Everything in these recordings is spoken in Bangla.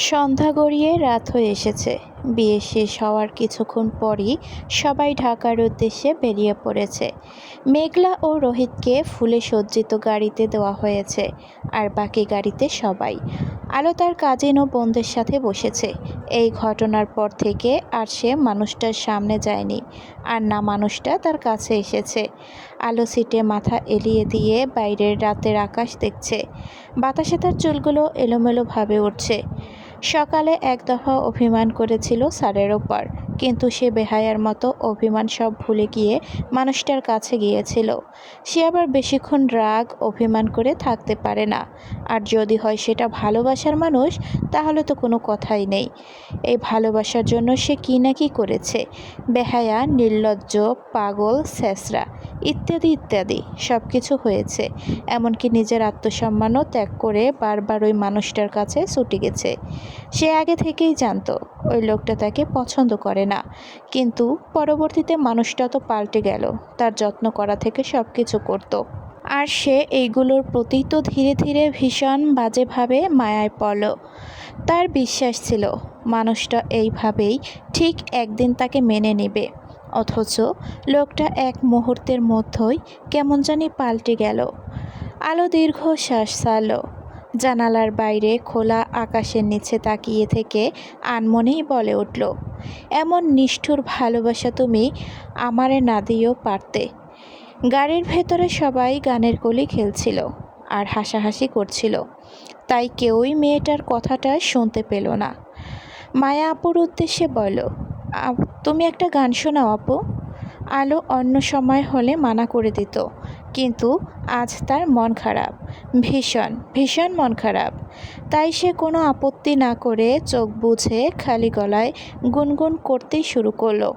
সন্ধ্যা গড়িয়ে রাত হয়ে এসেছে। বিয়ে শেষ হওয়ার কিছুক্ষণ পরই সবাই ঢাকার উদ্দেশ্যে বেরিয়ে পড়েছে। মেঘলা ও রোহিতকে ফুলে সজ্জিত গাড়িতে দেওয়া হয়েছে, আর বাকি গাড়িতে সবাই। আলো তার কাজিন ও বোনদের সাথে বসেছে। এই ঘটনার পর থেকে আর সে মানুষটার সামনে যায়নি, আর না মানুষটা তার কাছে এসেছে। আলো সিটে মাথা এলিয়ে দিয়ে বাইরের রাতের আকাশ দেখছে। বাতাসে তার চুলগুলো এলোমেলোভাবে উঠছে। সকালে এক দফা অভিমান করেছিল স্যারের ওপর, কিন্তু সে বেহায়ার মতো অভিমান সব ভুলে গিয়ে মানুষটার কাছে গিয়েছিল। সে আবার বেশিক্ষণ রাগ অভিমান করে থাকতে পারে না, আর যদি হয় সেটা ভালোবাসার মানুষ, তাহলে তো কোনো কথাই নেই। এই ভালোবাসার জন্য সে কী না কী করেছে, বেহায়া, নির্লজ্জ, পাগল, ছেঁচড়া ইত্যাদি ইত্যাদি সব কিছু হয়েছে। এমনকি নিজের আত্মসম্মানও ত্যাগ করে বারবার ওই মানুষটার কাছে ছুটে গেছে। সে আগে থেকেই জানতো ওই লোকটা তাকে পছন্দ করে না, কিন্তু পরবর্তীতে মানুষটা তো পাল্টে গেল, তার যত্ন করা থেকে সব কিছু করতো। আর সে এইগুলোর প্রতি তো ধীরে ধীরে ভীষণ বাজেভাবে মায়ায় পড়ল। তার বিশ্বাস ছিল মানুষটা এইভাবেই ঠিক একদিন তাকে মেনে নেবে, অথচ লোকটা এক মুহূর্তের মধ্যেই কেমন জানি পাল্টে গেল। আলো দীর্ঘশ্বাস ছাড়ল। জানালার বাইরে খোলা আকাশের নিচে তাকিয়ে থেকে আনমনেই বলে উঠল, এমন নিষ্ঠুর ভালোবাসা তুমি আমারে না দিয়েও পারতে। গাড়ির ভেতরে সবাই গানের কলি খেলছিল আর হাসাহাসি করছিল, তাই কেউই মেয়েটার কথাটা শুনতে পেল না। মায়া আপুর উদ্দেশ্যে বলল, তুমি একটা গান শোনাও আপু। আলো অন্য সময় হলে মানা করে দিত, কিন্তু আজ তার মন খারাপ, ভীষণ ভীষণ মন খারাপ। তাই সে কোনো আপত্তি না করে চোখ বুজে খালি গলায় গুনগুন করতেই শুরু করলো।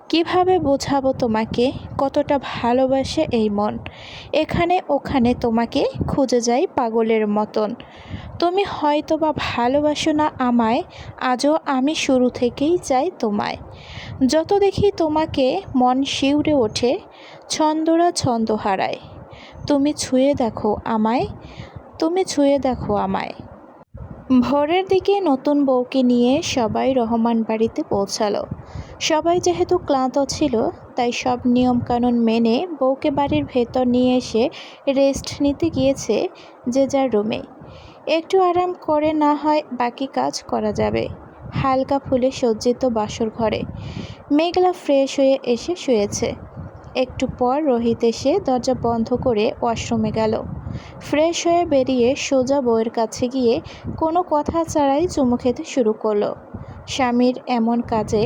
কিভাবে বোঝাবো তোমাকে কতটা ভালোবাসে এই মন, এখানে ওখানে তোমাকে খুঁজে যাই পাগলের মতন। তুমি হয়তো বা ভালোবাসো না আমায়, আজও আমি শুরু থেকেই চাই তোমায়। যত দেখি তোমাকে মন শিউরে ওঠে, ছন্দরা ছন্দ হারায়। তুমি ছুঁয়ে দেখো আমায়, তুমি ছুঁয়ে দেখো আমায়। ভোরের দিকে নতুন বউকে নিয়ে সবাই রহমান বাড়িতে পৌঁছালো। সবাই যেহেতু ক্লান্ত ছিল, তাই সব নিয়মকানুন মেনে বউকে বাড়ির ভেতর নিয়ে এসে রেস্ট নিতে গিয়েছে যে যার রুমে। একটু আরাম করে না হয় বাকি কাজ করা যাবে। হালকা ফুলে সজ্জিত বাসর ঘরে মেঘলা ফ্রেশ হয়ে এসে শুয়েছে। একটু পর রোহিত এসে দরজা বন্ধ করে ওয়াশরুমে গেল। ফ্রেশ হয়ে বেরিয়ে সোজা বউয়ের কাছে গিয়ে কোনো কথা ছাড়াই চুমু খেতে শুরু করলো। স্বামীর এমন কাজে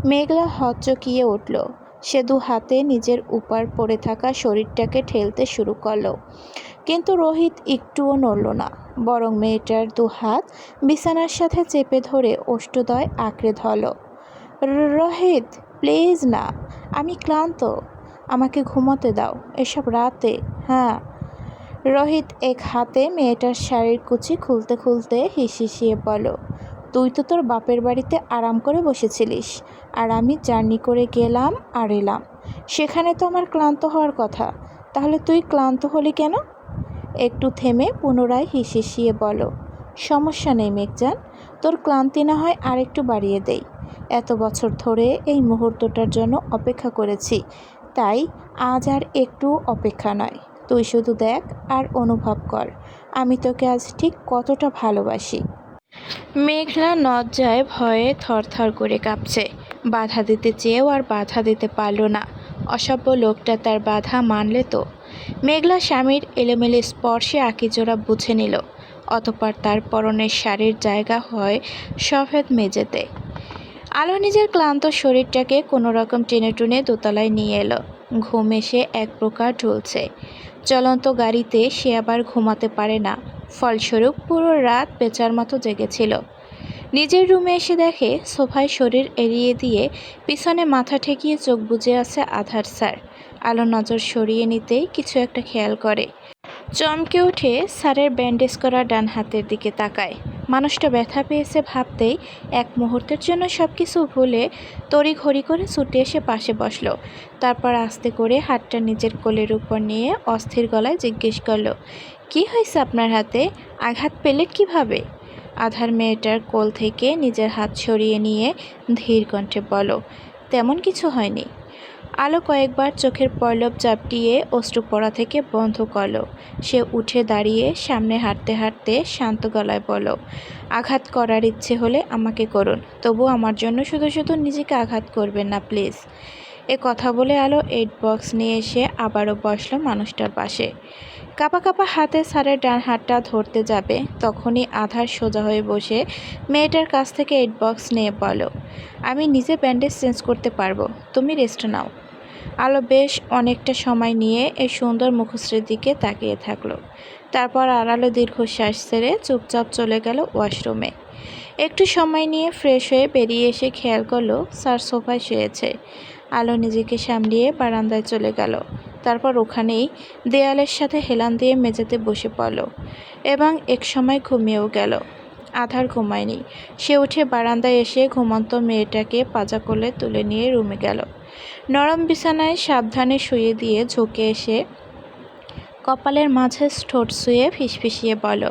মেঘলা হকচকিয়ে উঠল। সে দু হাতে নিজের উপর পড়ে থাকা শরীরটাকে ঠেলতে শুরু করলো, কিন্তু রোহিত একটুও নড়ল না, বরং মেয়েটার দু হাত বিছানার সাথে চেপে ধরে ওষ্ঠদ্বয় আঁকড়ে ধরল। রোহিত, প্লিজ না, আমি ক্লান্ত, আমাকে ঘুমোতে দাও এসব রাতে। হ্যাঁ। রোহিত এক হাতে মেয়েটার শাড়ির কুচি খুলতে খুলতে হিসিয়ে বলল, তুই তো তোর বাপের বাড়িতে আরাম করে বসেছিলিস, আর আমি জার্নি করে গেলাম আর এলাম, সেখানে তো আমার ক্লান্ত হওয়ার কথা, তাহলে তুই ক্লান্ত হলি কেন? একটু থেমে পুনরায় হিসিয়ে বলল, সমস্যা নেই মেঘজান, তোর ক্লান্তি না হয় আর একটু বাড়িয়ে দেই। এত বছর ধরে এই মুহূর্তটার জন্য অপেক্ষা করেছি, তাই আজ আর একটু অপেক্ষা নয়, তুই শুধু দেখ আর অনুভব কর আমি তোকে আজ ঠিক কতটা ভালোবাসি। মেঘলা লজ্জায় ভয়ে থরথর করে কাঁপছে। বাধা দিতে চেয়েও আর বাধা দিতে পারল না। অসভ্য লোকটা তার বাধা মানলে তো। মেঘলা স্বামীর এলোমেলো স্পর্শে আঁকিজোড়া বুঝে নিল। অতঃপর তার পরনের শাড়ির জায়গা হয় সফেদ মেঝেতে। আলো নিজের ক্লান্ত শরীরটাকে কোনো রকম টেনে টুনে দোতলায় নিয়ে এলো। ঘুম এসে এক প্রকার ঢুলছে। চলন্ত গাড়িতে সে আবার ঘুমাতে পারে না, ফলস্বরূপ পুরো রাত বেচার মতো জেগেছিল। নিজের রুমে এসে দেখে সোফায় শরীর এড়িয়ে দিয়ে পিছনে মাথা ঠেকিয়ে চোখ বুজে আছে আধার স্যার। আলো নজর সরিয়ে নিতেই কিছু একটা খেয়াল করে। চমকে উঠে স্যারের ব্যান্ডেজ করা ডান হাতের দিকে তাকায়। মানুষটা ব্যথা পেয়েছে ভাবতেই এক মুহূর্তের জন্য সব কিছু ভুলে তড়িঘড়ি করে ছুটে এসে পাশে বসলো। তারপর আস্তে করে হাতটা নিজের কোলের উপর নিয়ে অস্থির গলায় জিজ্ঞেস করলো, কি হয়েছে আপনার হাতে? আঘাত পেলে কিভাবে? আধার মেয়েটার কোল থেকে নিজের হাত সরিয়ে নিয়ে ধীর কণ্ঠে বলল, তেমন কিছু হয়নি। আলো কয়েকবার চোখের পল্লব চাপটিয়ে অশ্রু পড়া থেকে বন্ধ করল। সে উঠে দাঁড়িয়ে সামনে হাঁটতে হাঁটতে শান্ত গলায় বলল, আঘাত করার ইচ্ছে হলে আমাকে করুন, তবু আমার জন্য শুধু শুধু নিজেকে আঘাত করবেন না প্লিজ। এ কথা বলে আলো 8 বক্স নিয়ে এসে আবারও বসল মানুষটার পাশে। কাঁপা কাঁপা হাতে স্যারের ডান হাতটা ধরতে যাবে, তখনই আধার সোজা হয়ে বসে মেয়েটার কাছ থেকে 8 বক্স নিয়ে বলল, আমি নিজে ব্যান্ডেজ চেঞ্জ করতে পারবো, তুমি রেস্ট নাও। আলো বেশ অনেকটা সময় নিয়ে এই সুন্দর মুখশ্রীর দিকে তাকিয়ে থাকলো। তারপর আড়ালে দীর্ঘশ্বাস ছেড়ে চুপচাপ চলে গেল ওয়াশরুমে। একটু সময় নিয়ে ফ্রেশ হয়ে বেরিয়ে এসে খেয়াল করলো স্যার সোফায় শুয়েছে। আলো নিজেকে সামলিয়ে বারান্দায় চলে গেল। তারপর ওখানেই দেয়ালের সাথে হেলান দিয়ে মেঝেতে বসে পড়ল এবং এক সময় ঘুমিয়েও গেল। আধার ঘুমায়নি। সে উঠে বারান্দায় এসে ঘুমন্ত মেয়েটাকে পাজা কোলে তুলে নিয়ে রুমে গেল। নরম বিছানায় সাবধানে শুয়ে দিয়ে ঝুঁকে এসে কপালের মাঝে ঠোঁট ছুঁয়ে ফিসফিসিয়ে বলল,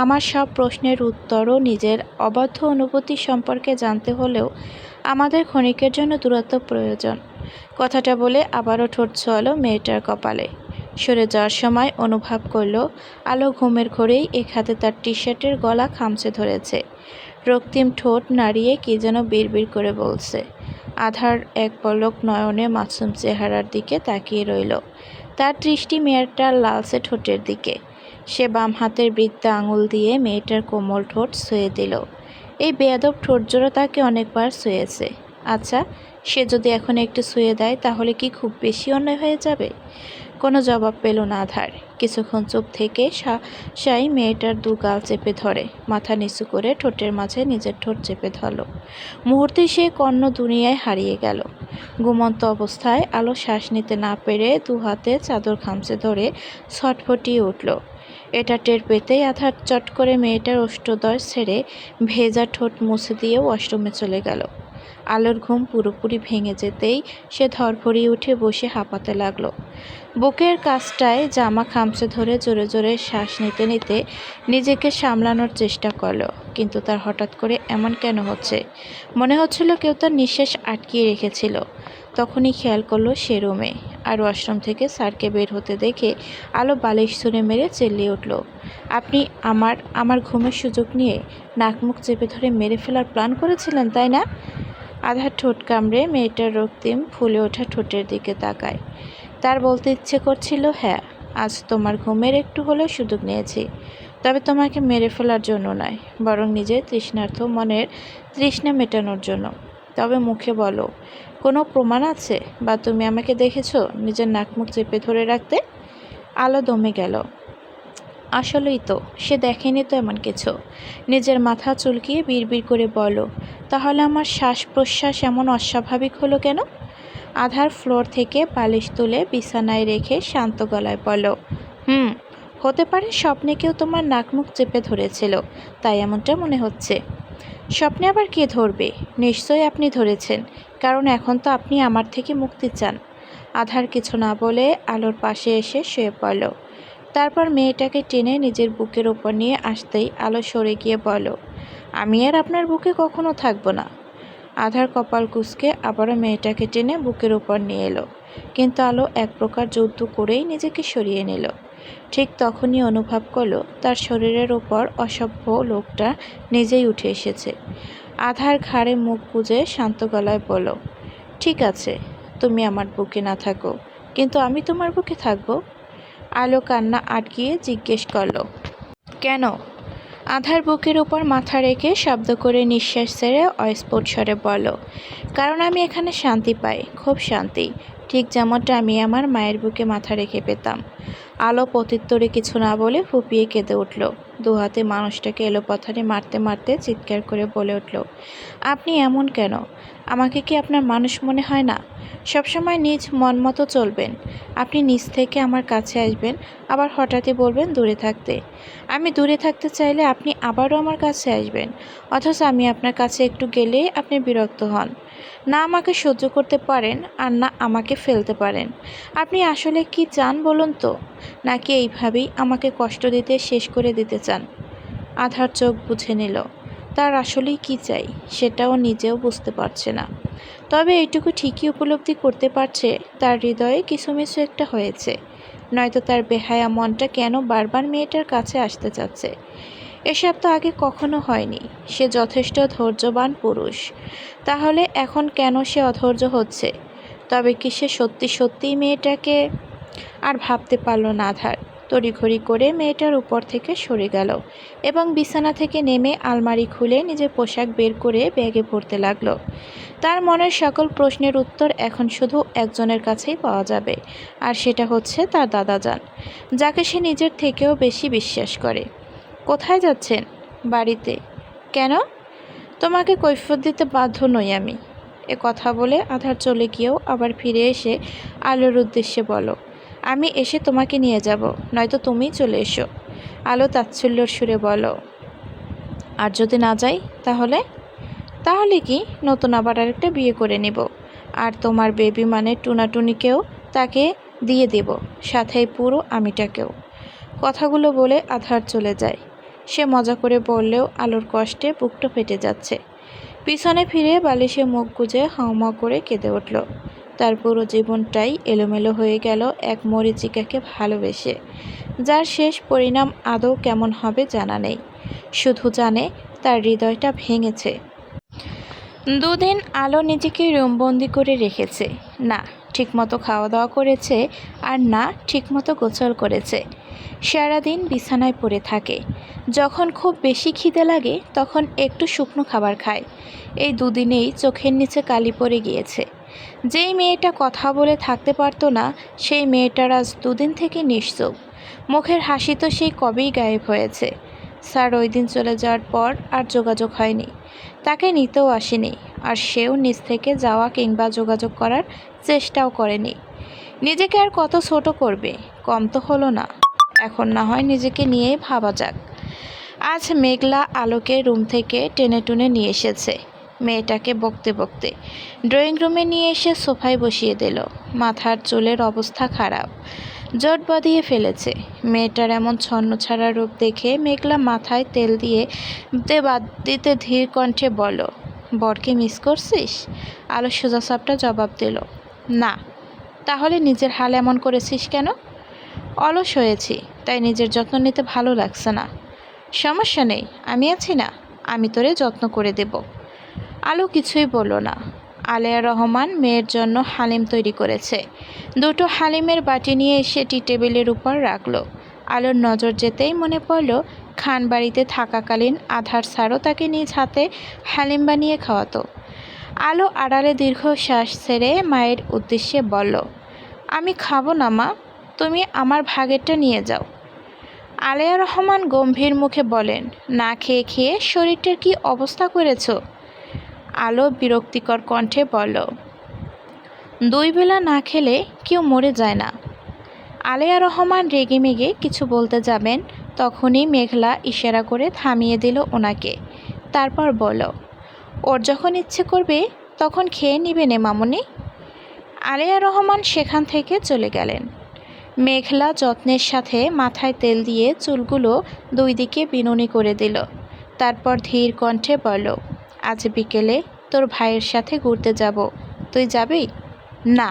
আমার সব প্রশ্নের উত্তরও নিজের অবাধ্য অনুভূতি সম্পর্কে জানতে হলেও আমাদের ক্ষণিকের জন্য দূরত্ব প্রয়োজন। কথাটা বলে আবারও ঠোঁট ছোঁয়ালো মেয়েটার কপালে। সরে যাওয়ার সময় অনুভব করল আলো ঘুমের ঘোরেই এক হাতে তার টি শার্টের গলা খামচে ধরেছে। রক্তিম ঠোঁট নাড়িয়ে কি যেন বিড়বিড় করে বলছে। আধার এক পলক নয়নে মাসুম চেহারার দিকে তাকিয়ে রইল। তার দৃষ্টি মেয়েটার লালচে ঠোঁটের দিকে। সে বাম হাতের বৃদ্ধা আঙুল দিয়ে মেয়েটার কোমল ঠোঁট ছুঁয়ে দিল। এই বেয়াদব ঠোঁটজোড়া তাকে অনেকবার ছুঁয়েছে। আচ্ছা, সে যদি এখন একটু ছুঁয়ে দেয় তাহলে কি খুব বেশি অন্যায় হয়ে যাবে? কোনো জবাব পেল না আধার। কিছুক্ষণ চুপ থেকে সাই মেয়েটার দু গাল চেপে ধরে মাথা নিচু করে ঠোঁটের মাঝে নিজের ঠোঁট চেপে ধরল। মুহূর্তে সে কর্ণ দুনিয়ায় হারিয়ে গেল। ঘুমন্ত অবস্থায় আলো শ্বাস নিতে না পেরে দু হাতে চাদর খামচে ধরে ছটফটিয়ে উঠল। এটা টের পেতেই আধার চট করে মেয়েটার ওষ্ঠদ্বয় ছেড়ে ভেজা ঠোঁট মুছে দিয়ে ওয়াশরুমে চলে গেল। আলোর ঘুম পুরোপুরি ভেঙে যেতেই সে ধরফরিয়ে উঠে বসে হাঁপাতে লাগলো। বুকের কাছটায় জামা খামচে ধরে জোরে জোরে শ্বাস নিতে নিতে নিজেকে সামলানোর চেষ্টা করলো, কিন্তু তার হঠাৎ করে এমন কেন হচ্ছে? মনে হচ্ছিল কেউ তার নিঃশ্বাস আটকিয়ে রেখেছিল। তখনই খেয়াল করলো সে রুমে, আর ওয়াশরুম থেকে স্যারকে বের হতে দেখে আলো বালিশ ছুঁড়ে মেরে চেল্লিয়ে উঠল, আপনি আমার ঘুমের সুযোগ নিয়ে নাক মুখ চেপে ধরে মেরে ফেলার প্ল্যান করেছিলেন, তাই না? আধার ঠোঁট কামড়ে মেয়েটার রক্তিম ফুলে ওঠা ঠোঁটের দিকে তাকায়। তার বলতে ইচ্ছে করছিল, হ্যাঁ, আজ তোমার ঘুমের একটু হলেও সুযোগ নিয়েছি, তবে তোমাকে মেরে ফেলার জন্য নয়, বরং নিজের তৃষ্ণার্ত মনের তৃষ্ণা মেটানোর জন্য। তবে মুখে বলো, কোনো প্রমাণ আছে, বা তুমি আমাকে দেখেছো নিজের নাক মুখ চেপে ধরে রাখতে? আলো দমে গেল। আসলেই তো সে দেখেনি তো এমন কিছু। নিজের মাথা চুলকিয়ে বিড়বিড় করে বলো, তাহলে আমার শ্বাস প্রশ্বাস এমন অস্বাভাবিক হলো কেন? আধার ফ্লোর থেকে বালিশ তুলে বিছানায় রেখে শান্ত গলায় বলল, হতে পারে স্বপ্নে কেউ তোমার নাক মুখ চেপে ধরেছিল, তাই এমনটা মনে হচ্ছে। স্বপ্নে আবার কে ধরবে? নিশ্চয়ই আপনি ধরেছেন, কারণ এখন তো আপনি আমার থেকে মুক্তি চান। আধার কিছু না বলে আলোর পাশে এসে শুয়ে পড়ল। তারপর মেয়েটাকে টেনে নিজের বুকের ওপর নিয়ে আসতেই আলো সরে গিয়ে বলল, আমি আর আপনার বুকে কখনো থাকবো না। আধার কপাল কুঁচকে আবারও মেয়েটাকে টেনে বুকের ওপর নিয়ে এলো, কিন্তু আলো এক প্রকার যুদ্ধ করেই নিজেকে সরিয়ে নিল। ঠিক তখনই অনুভব করলো তার শরীরের ওপর অসভ্য লোকটা নিজেই উঠে এসেছে। আধার ঘাড়ে মুখ গুজে শান্ত গলায় বলল, ঠিক আছে, তুমি আমার বুকে না থাকো, কিন্তু আমি তোমার বুকে থাকবো। আলো কান্না আটকিয়ে জিজ্ঞেস করলো, কেন? আধার বুকের উপর মাথা রেখে শব্দ করে নিঃশ্বাস ছেড়ে অস্ফুট স্বরে বলল, কারণ আমি এখানে শান্তি পাই, খুব শান্তি, ঠিক যেমনটা আমি আমার মায়ের বুকে মাথা রেখে পেতাম। আলো প্রত্যুত্তরে কিছু না বলে ফুপিয়ে কেঁদে উঠল। দু হাতে মানুষটাকে এলোপাথারি মারতে মারতে চিৎকার করে বলে উঠল, আপনি এমন কেন? আমাকে কি আপনার মানুষ মনে হয় না? সবসময় নিজ মন মতো চলবেন। আপনি নিজ থেকে আমার কাছে আসবেন, আবার হঠাৎই বলবেন দূরে থাকতে। আমি দূরে থাকতে চাইলে আপনি আবারও আমার কাছে আসবেন, অথচ আমি আপনার কাছে একটু গেলেই আপনি বিরক্ত হন। না আমাকে সহ্য করতে পারেন, আর না আমাকে ফেলতে পারেন। আপনি আসলে কি চান বলুন তো? নাকি এইভাবেই আমাকে কষ্ট দিতে শেষ করে দিতে চান? আধার চোখ বুজে নিল। তার আসলেই কী চাই সেটাও নিজেও বুঝতে পারছে না। তবে এইটুকু ঠিকই উপলব্ধি করতে পারছে তার হৃদয়ে কিছুমিছু একটা হয়েছে। নয়তো তার বেহায়া মনটা কেন বারবার মেয়েটার কাছে আসতে চাচ্ছে। এসব তো আগে কখনো হয়নি। সে যথেষ্ট ধৈর্যবান পুরুষ। তাহলে এখন কেন সে অধৈর্য হচ্ছে? তবে কি সে সত্যি সত্যিই মেয়েটাকে? আর ভাবতে পারল না আধার। তড়িঘড়ি করে মেয়েটার উপর থেকে সরে গেল এবং বিছানা থেকে নেমে আলমারি খুলে নিজের পোশাক বের করে ব্যাগে ভরতে লাগলো। তার মনের সকল প্রশ্নের উত্তর এখন শুধু একজনের কাছেই পাওয়া যাবে, আর সেটা হচ্ছে তার দাদাজান, যাকে সে নিজের থেকেও বেশি বিশ্বাস করে। কোথায় যাচ্ছেন? বাড়িতে। কেন? তোমাকে কৈফিয়ত দিতে বাধ্য নই আমি। এ কথা বলে আধার চলে গিয়েও আবার ফিরে এসে আলোর উদ্দেশ্যে বলো, আমি এসে তোমাকে নিয়ে যাব, নয়তো তুমিই চলে এসো। আলো তাচ্ছল্যর সুরে বলো, আর যদি না যাই তাহলে? তাহলে কি, নতুন আবার আরেকটা বিয়ে করে নেব, আর তোমার বেবি মানে টুনাটুনিকেও তাকে দিয়ে দেব, সাথে পুরো আমিটাকেও। কথাগুলো বলে আধার চলে যায়। সে মজা করে বললেও আলোর কষ্টে বুকটা ফেটে যাচ্ছে। পিছনে ফিরে বালিশে মুখ গুজে হাউমাউ করে কেঁদে উঠল। তার পুরো জীবনটাই এলোমেলো হয়ে গেল এক মরীচিকাকে ভালোবেসে, যার শেষ পরিণাম আদৌ কেমন হবে জানা নেই। শুধু জানে তার হৃদয়টা ভেঙেছে। দুদিন আলো নিজেকে রুমবন্দি করে রেখেছে। না ঠিকমতো খাওয়া দাওয়া করেছে, আর না ঠিকমতো গোসল করেছে। সারাদিন বিছানায় পড়ে থাকে। যখন খুব বেশি খিদে লাগে তখন একটু শুকনো খাবার খায়। এই দুদিনেই চোখের নিচে কালি পড়ে গিয়েছে। যেই মেয়েটা কথা বলে থাকতে পারতো না, সেই মেয়েটার আজ দুদিন থেকে নিশ্চুপ। মুখের হাসি তো সেই কবেই গায়েব হয়েছে। স্যার ওই দিন চলে যাওয়ার পর আর যোগাযোগ হয়নি। তাকে নিতেও আসেনি, আর সেও নিজ থেকে যাওয়া কিংবা যোগাযোগ করার চেষ্টাও করেনি। নিজেকে আর কত ছোট করবে? কম তো হলো না। এখন না হয় নিজেকে নিয়েই ভাবা যাক। আজ মেঘলা আলোকে রুম থেকে টেনে টুনে নিয়ে এসেছে। মেয়েটাকে বকতে বকতে ড্রয়িং রুমে নিয়ে এসে সোফায় বসিয়ে দিল। মাথার চুলের অবস্থা খারাপ, জট বাঁধিয়ে ফেলেছে। মেয়েটার এমন ছন্নছাড়া রূপ দেখে মেঘলা মাথায় তেল দিয়ে বাদ দিতে ধীর কণ্ঠে বলল, বরকে মিস করছিস? আলো সোজাসাপটা জবাব দিল, না। তাহলে নিজের হাল এমন করেছিস কেন? অলস হয়েছি, তাই নিজের যত্ন নিতে ভালো লাগছে না। সমস্যা নেই, আমি আছি না, আমি তোরে যত্ন করে দেব। আলো কিছুই বলল না। আলেয়া রহমান মেয়ের জন্য হালিম তৈরি করেছে। দুটো হালিমের বাটি নিয়ে এসে টি টেবিলের উপর রাখলো। আলোর নজর যেতেই মনে পড়ল খান বাড়িতে থাকাকালীন আধার স্যারও তাকে নিজ হাতে হালিম বানিয়ে খাওয়াতো। আলো আড়ালে দীর্ঘশ্বাস ছেড়ে মায়ের উদ্দেশ্যে বলল, আমি খাবো না মা, তুমি আমার ভাগেরটা নিয়ে যাও। আলেয়া রহমান গম্ভীর মুখে বলেন, না খেয়ে খেয়ে শরীরটার কি অবস্থা করেছ? আলো বিরক্তিকর কণ্ঠে বলল, 2 বেলা না খেলে কেউ মরে যায় না। আলেয়া রহমান রেগেমেগে কিছু বলতে যাবেন, তখনই মেঘলা ইশারা করে থামিয়ে দিল ওনাকে। তারপর বলল, ওর যখন ইচ্ছে করবে তখন খেয়ে নিবে নে মামুনি। আলেয়া রহমান সেখান থেকে চলে গেলেন। মেঘলা যত্নের সাথে মাথায় তেল দিয়ে চুলগুলো 2 দিকে বিনুনি করে দিল। তারপর ধীর কণ্ঠে বলল, আজ বিকেলে তোর ভাইয়ের সাথে ঘুরতে যাব, তুই যাবি? না।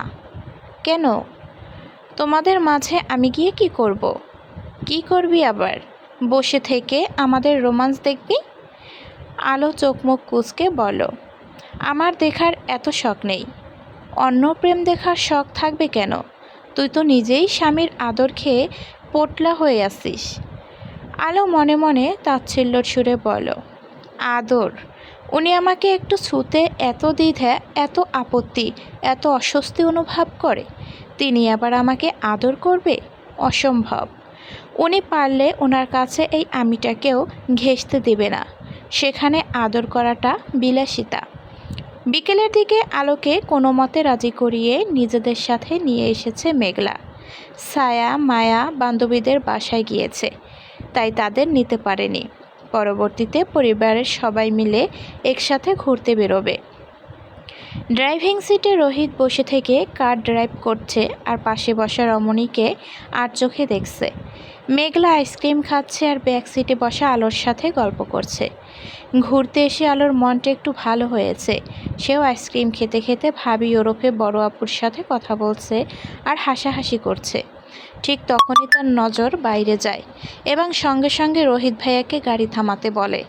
কেন? তোমাদের মাঝে আমি গিয়ে কি করব? কি করবি আবার? বসে থেকে আমাদের রোমান্স দেখবি? আলো চোখ মুখ কুঁচকে বলল, আমার দেখার এত শখ নেই। অন্য প্রেম দেখার শখ থাকবে কেন? তুই তো নিজেই স্বামীর আদর খেয়ে পোটলা হয়ে আসিস। আলো মনে মনে তাচ্ছিল্যর সুরে বলল, আদর? উনি আমাকে একটু ছুতে এত দ্বিধা, এত আপত্তি, এত অস্বস্তি অনুভব করে, তিনি আবার আমাকে আদর করবে? অসম্ভব। উনি পারলে ওনার কাছে এই আমিটাকেও ঘেঁষতে দেবে না। সেখানে আদর করাটা বিলাসিতা। বিকেলের দিকে আলোকে কোনো মতে রাজি করিয়ে নিজেদের সাথে নিয়ে এসেছে মেঘলা। ছায়া মায়া বান্ধবীদের বাসায় গিয়েছে, তাই তাদের নিতে পারেনি। পরবর্তীতে পরিবারের সবাই মিলে একসাথে ঘুরতে বেরোবে। ড্রাইভিং সিটে রোহিত বসে থেকে কার ড্রাইভ করছে আর পাশে বসা রমণীকে আর চোখে দেখছে। মেঘলা আইসক্রিম খাচ্ছে আর ব্যাক সিটে বসা আলোর সাথে গল্প করছে। ঘুরতে এসে আলোর মনটা একটু ভালো হয়েছে। সেও আইসক্রিম খেতে খেতে ভাবি ওরফে বড় আপুর সাথে কথা বলছে আর হাসাহাসি করছে। ঠিক তখনই তার নজর বাইরে যায় এবং সঙ্গে সঙ্গে রোহিত ভাইয়াকে গাড়ি থামাতে বলে।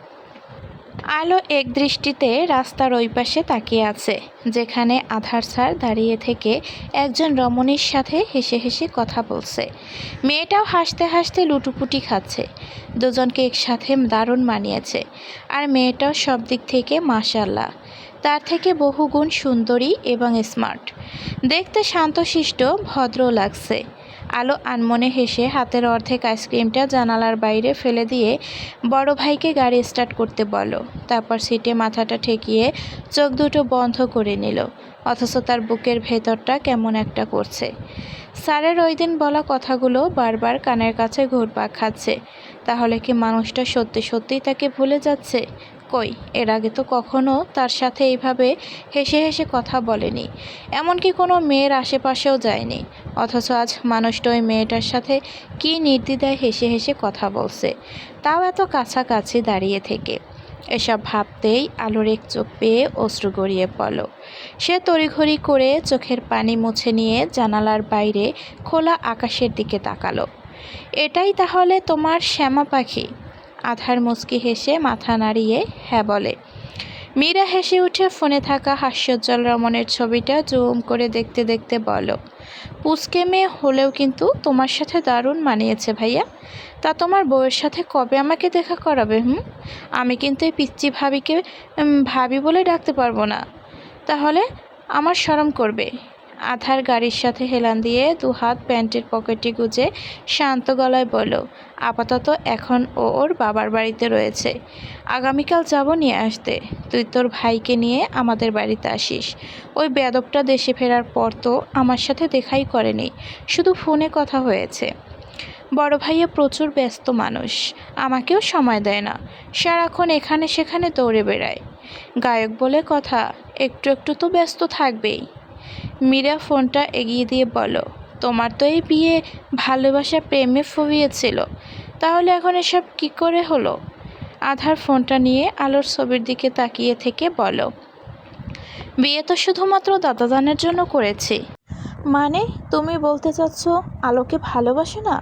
আলো একদৃষ্টিতে রাস্তার ওই পাশে তাকিয়ে আছে, যেখানে আধার স্যার দাঁড়িয়ে থেকে একজন রমণীর সাথে হেসে হেসে কথা বলছে। মেয়েটাও হাসতে হাসতে লুটুপুটি খাচ্ছে। দুজনকে একসাথে দারুণ মানিয়েছে। আর মেয়েটাও সব দিক থেকে মাশাআল্লাহ, তার থেকে বহুগুণ সুন্দরী এবং স্মার্ট। দেখতে শান্তশিষ্ট ভদ্র লাগছে। আলো আনমনে হেসে হাতের অর্ধেক আইসক্রিমটা জানালার বাইরে ফেলে দিয়ে বড় ভাইকে গাড়ি স্টার্ট করতে বলল। তারপর সিটে মাথাটা ঠেকিয়ে চোখ দুটো বন্ধ করে নিল, অথচ তার বুকের ভেতরটা কেমন একটা করছে। স্যারের ওই দিন বলা কথাগুলো বারবার কানের কাছে ঘুরপাক খাচ্ছে। তাহলে কি মানুষটা সত্যি সত্যিই তাকে ভুলে যাচ্ছে? কই, এর আগে তো কখনো তার সাথে এইভাবে হেসে হেসে কথা বলেনি, এমনকি কোনো মেয়ের আশেপাশেও যায়নি। অথচ আজ মানুষটা ওই মেয়েটার সাথে কী নির্দ্বিধায় হেসে হেসে কথা বলছে, তাও এত কাছাকাছি দাঁড়িয়ে থেকে। এসব ভাবতেই আলোর এক চোখ পেয়ে অশ্রু গড়িয়ে পড়ল। সে তড়িঘড়ি করে চোখের পানি মুছে নিয়ে জানালার বাইরে খোলা আকাশের দিকে তাকালো। এটাই তাহলে তোমার শ্যামা পাখি? আধার মুচকি হেসে মাথা নাড়িয়ে হ্যাঁ বলে। মীরা হেসে উঠে ফোনে থাকা হাস্যোজ্জ্বল রমণের ছবিটা জুম করে দেখতে দেখতে বলো, পুচকে মেয়ে হলেও কিন্তু তোমার সাথে দারুণ মানিয়েছে ভাইয়া। তা তোমার বউয়ের সাথে কবে আমাকে দেখা করাবে? আমি কিন্তু এই পিচ্চি ভাবিকে ভাবি বলে ডাকতে পারবো না, তাহলে আমার শরম করবে। আধার গাড়ির সাথে হেলান দিয়ে দু হাত প্যান্টের পকেটে গুজে শান্ত গলায় বলল, আপাতত এখন ও ওর বাবার বাড়িতে রয়েছে, আগামীকাল যাব নিয়ে আসতে। তুই তোর ভাইকে নিয়ে আমাদের বাড়িতে আসিস। ওই বেয়াদবটা দেশে ফেরার পর তো আমার সাথে দেখাই করেনি, শুধু ফোনে কথা হয়েছে। বড় ভাইয়া প্রচুর ব্যস্ত মানুষ, আমাকেও সময় দেয় না, সারাক্ষণ এখানে সেখানে দৌড়ে বেড়ায়। গায়ক বলে কথা, একটু একটু তো ব্যস্ত থাকবেই। মীরা ফোনটা এগিয়ে দিয়ে বলো, তোমার তো এই বিয়ে ভালোবাসা প্রেমে ফুরিয়েছিল, তাহলে এখন এসব কি করে হলো? আধার ফোনটা নিয়ে আলোর ছবির দিকে তাকিয়ে থেকে বলো, বিয়ে তো শুধুমাত্র দাদাজানের জন্য করেছি। মানে তুমি বলতে চাচ্ছ আলোকে ভালোবাসে না?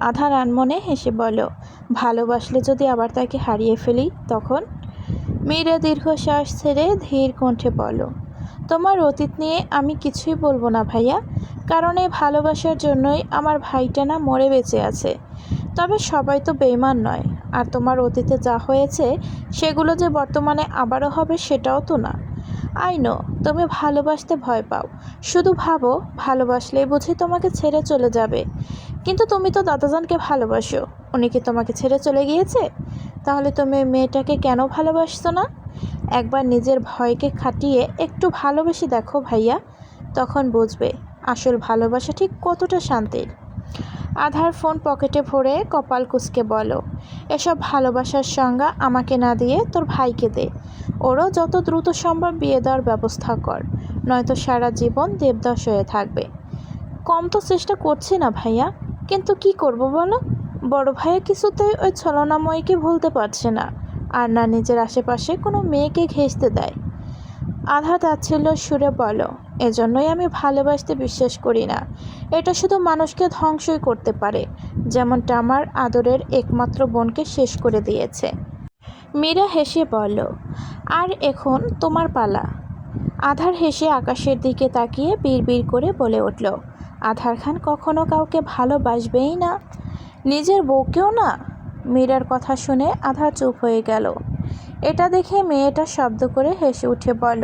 আধার আনমনে হেসে বলো, ভালোবাসলে যদি আবার তাকে হারিয়ে ফেলি তখন? মীরা দীর্ঘশ্বাস ছেড়ে ধীর কণ্ঠে বলো, তোমার অতীত নিয়ে আমি কিছুই বলবো না ভাইয়া, কারণ এই ভালোবাসার জন্যই আমার ভাইটা না মরে বেঁচে আছে। তবে সবাই তো বেইমান নয়, আর তোমার অতীতে যা হয়েছে সেগুলো যে বর্তমানে আবারও হবে সেটাও তো না। আই নো তুমি ভালোবাসতে ভয় পাও, শুধু ভাবো ভালোবাসলেই বুঝি তোমাকে ছেড়ে চলে যাবে। কিন্তু তুমি তো দাদাজানকে ভালোবাসো, উনি কি তোমাকে ছেড়ে চলে গিয়েছে? তাহলে তুমি মেয়েটাকে কেন ভালোবাসছো না? একবার নিজের ভয়কে খাটিয়ে একটু ভালোবেসে দেখো ভাইয়া, তখন বুঝবে আসল ভালোবাসা ঠিক কতটা শান্তির। আধার ফোন পকেটে ভরে কপাল কুঁচকে বলো, এসব ভালোবাসার সংজ্ঞা আমাকে না দিয়ে তোর ভাইকে দে। ওরও যত দ্রুত সম্ভব বিয়ে দেওয়ার ব্যবস্থা কর, নয়তো সারা জীবন দেবদাস হয়ে থাকবে। কম তো চেষ্টা করছি না ভাইয়া, কিন্তু কি করব বলো? বড় ভাইয়া কিছুতেই ওই ছলনাময়ীকে ভুলতে পারছে না, আর না নিজের আশেপাশে কোনো মেয়েকে ঘেঁষতে দেয়। আধা তাচ্ছিল্য সুরে বলো, এজন্যই আমি ভালোবাসতে বিশ্বাস করি না, এটা শুধু মানুষকে ধ্বংসই করতে পারে, যেমনটা আমার আদরের একমাত্র বোনকে শেষ করে দিয়েছে। মীরা হেসে বলল, আর এখন তোমার পালা। আধার হেসে আকাশের দিকে তাকিয়ে বিড়বিড় করে বলে উঠল, আধার খান কখনো কাউকে ভালোবাসবেই না, নিজের বউকেও না? মীরার কথা শুনে আধার চুপ হয়ে গেল। এটা দেখে মেয়েটা শব্দ করে হেসে উঠে বলল,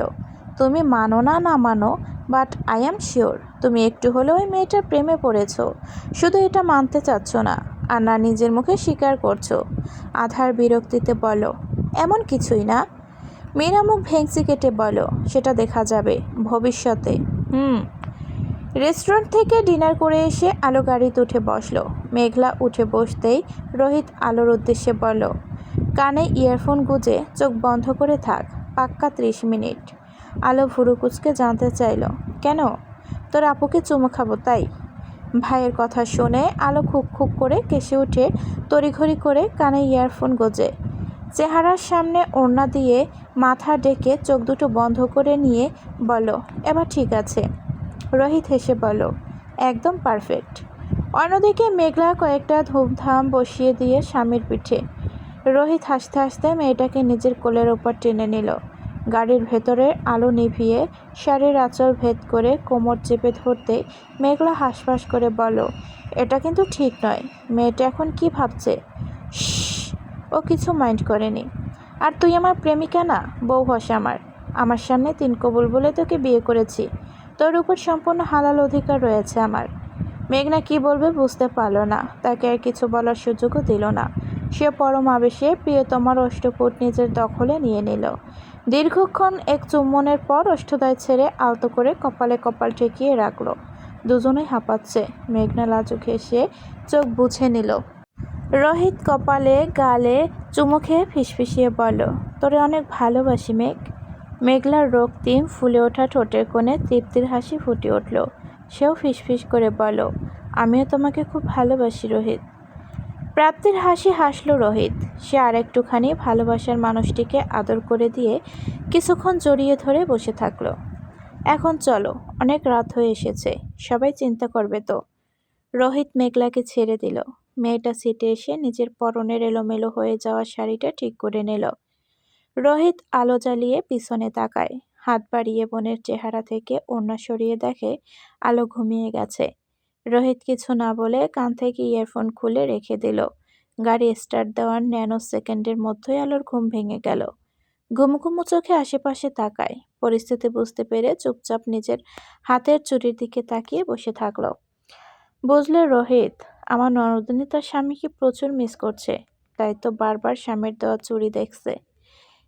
তুমি মানো না না মানো, বাট আই অ্যাম শিওর তুমি একটু হলেও ওই মেয়েটার প্রেমে পড়েছো, শুধু এটা মানতে চাচ্ছ না, আর না নিজের মুখে স্বীকার করছো। আধার বিরক্তিতে বলো, এমন কিছুই না। মীরা মুখ ভেঙচি কেটে বলো, সেটা দেখা যাবে ভবিষ্যতে। রেস্টুরেন্ট থেকে ডিনার করে এসে আলো গাড়িতে উঠে বসলো। মেঘলা উঠে বসতেই রোহিত আলোর উদ্দেশ্যে বলল, কানে ইয়ারফোন গুঁজে চোখ বন্ধ করে থাক, পাক্কা 30 মিনিট। আলো ভুরু কুচকে জানতে চাইল, কেন? তোর আপুকে চুমু খাবো তাই? ভাইয়ের কথা শুনে আলো খুব খুব করে কেসে উঠে তড়িঘড়ি করে কানে ইয়ারফোন গোজে চেহারার সামনে ওড়না দিয়ে মাথা ডেকে চোখ দুটো বন্ধ করে নিয়ে বলো, এবার ঠিক আছে। রোহিত হেসে বলল, একদম পারফেক্ট। অন্যদিকে মেঘলা কয়েকটা ধুমধাম বসিয়ে দিয়ে স্বামীর পিঠে। রোহিত হাসতে হাসতে মেয়েটাকে নিজের কোলের ওপর টেনে নিল। গাড়ির ভেতরে আলো নিভিয়ে শাড়ির আঁচল ভেদ করে কোমর চেপে ধরতে মেঘলা হাঁসফাঁস করে বলল, এটা কিন্তু ঠিক নয়। মেয়েটা এখন কি ভাবছে? শ্শ্, ও কিছু মাইন্ড করেনি। আর তুই আমার প্রেমিকা না, বউ হস আমার। আমার সামনে তিন কবুল বলে তোকে বিয়ে করেছি। তোর উপর সম্পূর্ণ হালাল অধিকার রয়েছে আমার। মেঘনা কি বলবে বুঝতে পারল না, তাকে আর কিছু বলার সুযোগও দিল না। সে পরম আবেশে প্রিয়তমার অষ্টপুট নিজের দখলে নিয়ে নিল। দীর্ঘক্ষণ এক চুম্বনের পর অষ্টদয় ছেড়ে আলতো করে কপালে কপাল ঠেকিয়ে রাখল। দুজনেই হাঁপাচ্ছে। মেঘনা লাজুক হেসে চোখ বুঝে নিল। রোহিত কপালে গালে চুমু খেয়ে ফিসফিসিয়ে বলল, তোরে অনেক ভালোবাসি মেঘ। মেঘলার রক্তিম ফুলে ওঠা ঠোঁটের কোণে তৃপ্তির হাসি ফুটে উঠল। সেও ফিসফিস করে বলল, আমিও তোমাকে খুব ভালোবাসি রোহিত। প্রাপ্তির হাসি হাসল রোহিত। সে আর একটুখানি ভালোবাসার মানুষটিকে আদর করে দিয়ে কিছুক্ষণ জড়িয়ে ধরে বসে থাকলো। এখন চলো, অনেক রাত হয়ে এসেছে, সবাই চিন্তা করবে তো। রোহিত মেঘলাকে ছেড়ে দিল। মেয়েটা সিটে এসে নিজের পরনের এলোমেলো হয়ে যাওয়া শাড়িটা ঠিক করে নিল। রোহিত আলো জ্বালিয়ে পিছনে তাকায়। হাত বাড়িয়ে বোনের চেহারা থেকে ওড়না সরিয়ে দেখে আলো ঘুমিয়ে গেছে। রোহিত কিছু না বলে কান থেকে ইয়ারফোন খুলে রেখে দিল। গাড়ি স্টার্ট দেওয়ার ন্যানো সেকেন্ডের মধ্যেই আলোর ঘুম ভেঙে গেল। ঘুমঘুমু চোখে আশেপাশে তাকায়। পরিস্থিতি বুঝতে পেরে চুপচাপ নিজের হাতের চুড়ির দিকে তাকিয়ে বসে থাকলো। বুঝলে রোহিত, আমার ননদিনী তার স্বামীকে প্রচুর মিস করছে, তাই তো বারবার স্বামীর দেওয়া চুড়ি দেখছে।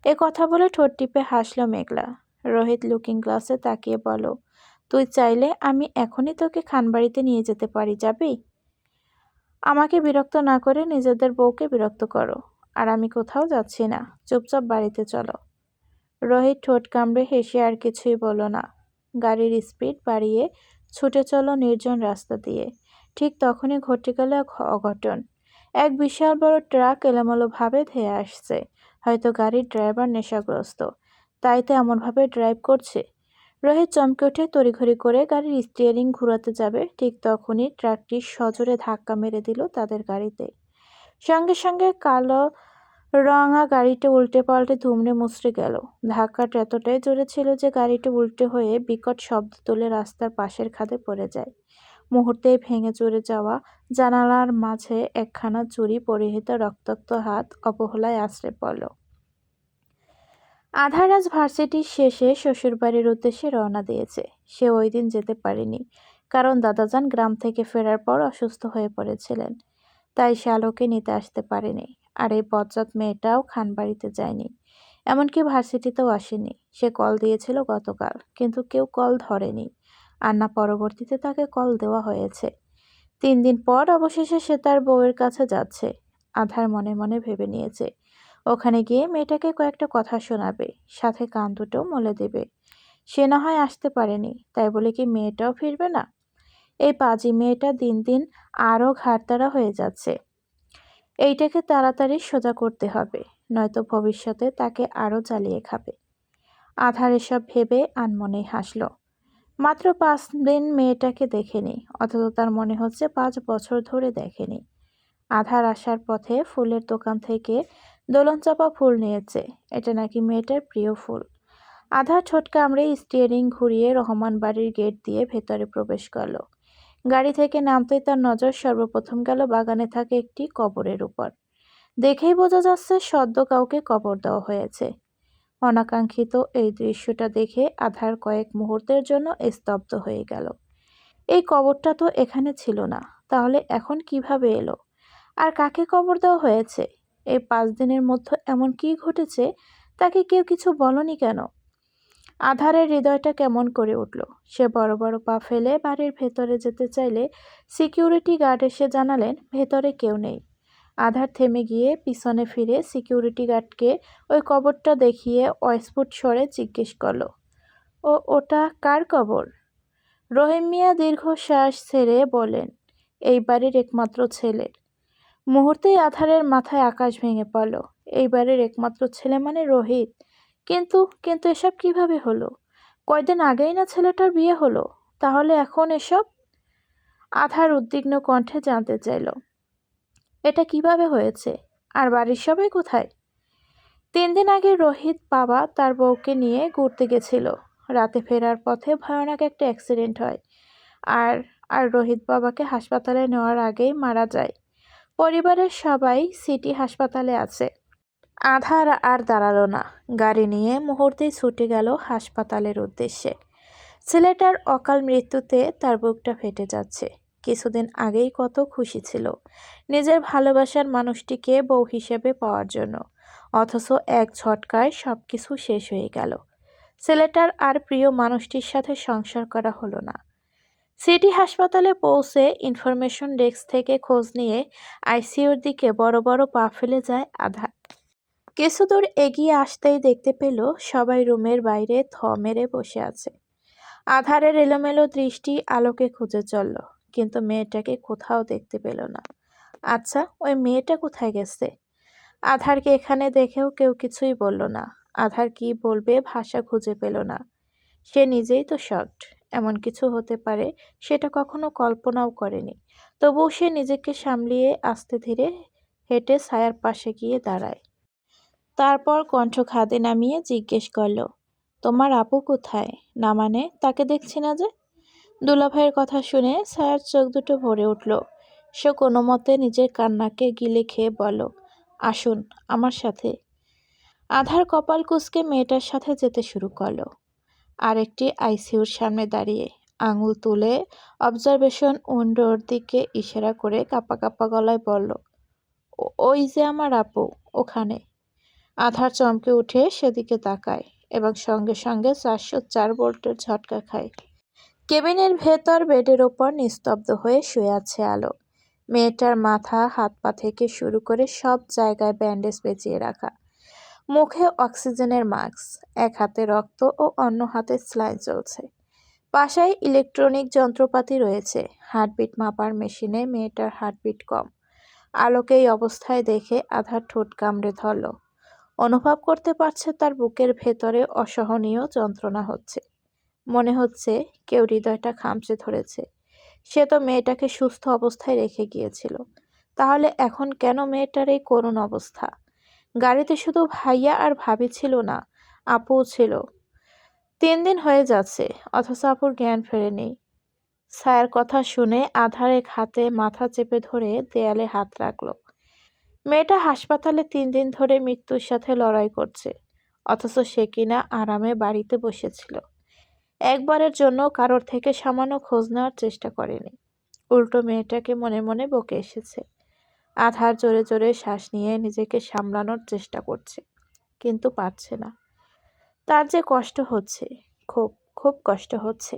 এ কথা বলে ঠোঁট টিপে হাসল মেঘলা। রোহিত লুকিং গ্লাসে তাকিয়ে বলল, তুই চাইলে আমি এখনই তোকে খানবাড়িতে নিয়ে যেতে পারি, যাবি? আমাকে বিরক্ত না করে নিজেদের বউকে বিরক্ত করো। আর আমি কোথাও যাচ্ছি না, চুপচাপ বাড়িতে চলো। রোহিত ঠোঁট কামড়ে হেসে আর কিছুই বলল না। গাড়ির স্পিড বাড়িয়ে ছুটে চলো নির্জন রাস্তা দিয়ে। ঠিক তখনই ঘটে গেল এক অঘটন। এক বিশাল বড় ট্রাক এলোমেলোভাবে ধেয়ে আসছে। হয়তো গাড়ির ড্রাইভার নেশাগ্রস্ত, তাই তো এমনভাবে ড্রাইভ করছে। রোহিত চমকে উঠে তড়িঘড়ি করে গাড়ির স্টিয়ারিং ঘুরাতে যাবে, ঠিক তখনই ট্রাকটি সজোরে ধাক্কা মেরে দিল তাদের গাড়িতে। সঙ্গে সঙ্গে কালো রঙা গাড়িটা উল্টে পাল্টে দুমড়ে মুচড়ে গেল। ধাক্কাটা এতটাই জোরে ছিল যে গাড়িটা উল্টে হয়ে বিকট শব্দ তুলে রাস্তার পাশের খাদে পড়ে যায়। মুহূর্তেই ভেঙে চুরে যাওয়া জানালার মাঝে একখানা চুরি পরিহিত রক্তাক্ত হাত অবহেলায় আছড়ে পড়ল। আধার আজ ভার্সিটির শেষে শ্বশুরবাড়ির উদ্দেশ্যে রওনা দিয়েছে। সে ওই দিন যেতে পারেনি, কারণ দাদাজান গ্রাম থেকে ফেরার পর অসুস্থ হয়ে পড়েছিলেন। তাই সে আলোকে নিতে আসতে পারেনি। আর এই বজ্জাত মেয়েটাও খানবাড়িতে যায়নি, এমনকি ভার্সিটিতেও আসেনি। সে কল দিয়েছিল গতকাল, কিন্তু কেউ কল ধরেনি। আর না পরবর্তীতে তাকে কল দেওয়া হয়েছে। 3 দিন পর অবশেষে সে তার বউয়ের কাছে যাচ্ছে। আধার মনে মনে ভেবে নিয়েছে, ওখানে গিয়ে মেয়েটাকে কয়েকটা কথা শোনাবে, সাথে কান দুটো মলে দেবে। সে না হয় আসতে পারেনি, তাই বলে কি মেয়েটাও ফিরবে না? এই পাজি মেয়েটা দিন দিন আরও ঘাড়তাড়া হয়ে যাচ্ছে। এইটাকে তাড়াতাড়ি সোজা করতে হবে, নয়তো ভবিষ্যতে তাকে আরও জ্বালিয়ে খাবে। আধার এসব ভেবে আনমনেই হাসল। মাত্র 5 দিন মেয়েটাকে দেখেনি, অথচ তার মনে হচ্ছে 5 বছর ধরে দেখেনি। আধার আসার পথে ফুলের দোকান থেকে দোলনচাঁপা ফুল নিয়েছে। এটা নাকি মেয়েটার প্রিয় ফুল। আধার ঠোঁট কামড়ে স্টিয়ারিং ঘুরিয়ে রহমান বাড়ির গেট দিয়ে ভেতরে প্রবেশ করল। গাড়ি থেকে নামতেই তার নজর সর্বপ্রথম গেল বাগানে থাকে একটি কবরের উপর। দেখেই বোঝা যাচ্ছে সদ্য কাউকে কবর দেওয়া হয়েছে। অনাকাঙ্ক্ষিত এই দৃশ্যটা দেখে আধার কয়েক মুহূর্তের জন্য স্তব্ধ হয়ে গেল। এই কবরটা তো এখানে ছিল না, তাহলে এখন কিভাবে এলো? আর কাকে কবর দেওয়া হয়েছে? এই 5 দিনের মধ্যে এমন কি ঘটেছে, তাকে কেউ কিছু বলনি কেন? আধারের হৃদয়টা কেমন করে উঠল। সে বড় বড় পা ফেলে বাড়ির ভেতরে যেতে চাইলে সিকিউরিটি গার্ড এসে জানালেন ভেতরে কেউ নেই। আধার থেমে গিয়ে পিছনে ফিরে সিকিউরিটি গার্ডকে ওই কবরটা দেখিয়ে অস্ফুট স্বরে জিজ্ঞেস করল, ওটা কার কবর? রহিম মিয়া দীর্ঘশ্বাস ছেড়ে বললেন, এই বাড়ির একমাত্র ছেলের। মুহূর্তেই আধারের মাথায় আকাশ ভেঙে পড়ল। এই বাড়ির একমাত্র ছেলে মানে রোহিত? কিন্তু কিন্তু এসব কিভাবে হলো? কয়দিন আগেই না ছেলেটার বিয়ে হলো, তাহলে এখন এসব? আধার উদ্বিগ্ন কণ্ঠে জানতে চাইল, এটা কিভাবে হয়েছে? আর বাড়ির সবাই কোথায়? 3 দিন আগে রোহিত বাবা তার বউকে নিয়ে ঘুরতে গেছিল। রাতে ফেরার পথে ভয়ানক একটা অ্যাক্সিডেন্ট হয়। আর আর রোহিত বাবাকে হাসপাতালে নেওয়ার আগেই মারা যায়। পরিবারের সবাই সিটি হাসপাতালে আছে। আধার আর দাঁড়ালো না, গাড়ি নিয়ে মুহূর্তেই ছুটে গেল হাসপাতালের উদ্দেশ্যে। ছেলেটার অকাল মৃত্যুতে তার বুকটা ফেটে যাচ্ছে। কিছুদিন আগেই কত খুশি ছিল নিজের ভালোবাসার মানুষটিকে বউ হিসেবে পাওয়ার জন্য, অথচ এক ঝটকায় সবকিছু শেষ হয়ে গেল। ছেলেটার আর প্রিয় মানুষটির সাথে সংসার করা হলো না। সিটি হাসপাতালে পৌঁছে ইনফরমেশন ডেস্ক থেকে খোঁজ নিয়ে আইসিইউর দিকে বড় বড় পা ফেলে যায় আধার। কিছু দূর এগিয়ে আসতেই দেখতে পেল সবাই রুমের বাইরে থ মেরে বসে আছে। আধারের এলোমেলো দৃষ্টি আলোকে খুঁজে চলল, কিন্তু মেয়েটাকে কোথাও দেখতে পেল না। আচ্ছা, ওই মেয়েটা কোথায় গেছে? আধারকে এখানে দেখেও কেউ কিছুই বলল না। আধার কি বলবে ভাষা খুঁজে পেল না। সে নিজেই তো শকড। এমন কিছু হতে পারে সেটা কখনো কল্পনাও করেনি। তবুও সে নিজেকে সামলিয়ে আস্তে ধীরে হেঁটে ছায়ার পাশে গিয়ে দাঁড়ায়। তারপর কণ্ঠ খাদে নামিয়ে জিজ্ঞেস করল, তোমার আপু কোথায়? না মানে, তাকে দেখছি না যে? দুলাভাইয়ের কথা শুনে ছায়ার চোখ দুটো ভরে উঠল। সে কোনো মতে নিজের কান্নাকে গিলে খেয়ে বলল, আসুন আমার সাথে। আধার কপাল কুঁচকে মেয়েটার সাথে যেতে শুরু করলো। আরেকটি আইসিইউর সামনে দাঁড়িয়ে আঙুল তুলে অবজারভেশন উইন্ডোর দিকে ইশারা করে কাঁপা কাঁপা গলায় বলল, ওই যে আমার আপু, ওখানে। আধার চমকে উঠে সেদিকে তাকায় এবং সঙ্গে সঙ্গে 404 ভোল্টের ঝটকা খায়। কেবিনের ভেতর বেডের ওপর নিস্তব্ধ হয়ে শুয়ে আছে আলো। মেয়েটার মাথা, হাত পা থেকে শুরু করে সব জায়গায় ব্যান্ডেজ পেঁচিয়ে রাখা। মুখে অক্সিজেনের মাস্ক, এক হাতে রক্ত ও অন্য হাতে স্লাইন চলছে। পাশায় ইলেকট্রনিক যন্ত্রপাতি রয়েছে। হার্টবিট মাপার মেশিনে মেয়েটার হার্টবিট কম। আলোকে এই অবস্থায় দেখে আধার ঠোঁট কামড়ে ধরল। অনুভব করতে পারছে তার বুকের ভেতরে অসহনীয় যন্ত্রণা হচ্ছে। মনে হচ্ছে কেউ হৃদয়টা খামচে ধরেছে। সে তো মেয়েটাকে সুস্থ অবস্থায় রেখে গিয়েছিল, তাহলে এখন কেন মেয়েটার এই করুণ অবস্থা? গাড়িতে শুধু ভাইয়া আর ভাবি ছিল না, আপুও ছিল। 3 দিন হয়ে যাচ্ছে, অথচ আপুর জ্ঞান ফেরেনি। ছায়ার কথা শুনে আধার এক হাতে মাথা চেপে ধরে দেয়ালে হাত রাখল। মেয়েটা হাসপাতালে 3 দিন ধরে মৃত্যুর সাথে লড়াই করছে, অথচ সে কিনা আরামে বাড়িতে বসেছিল। একবারের জন্য কারোর থেকে সামান্য খোঁজ নেওয়ার চেষ্টা করেনি। উল্টো মেয়েটাকে মনে মনে বকে এসেছে। আধার জোরে জোরে শ্বাস নিয়ে নিজেকে সামলানোর চেষ্টা করছে, কিন্তু পারছে না। তার যে কষ্ট হচ্ছে, খুব খুব কষ্ট হচ্ছে।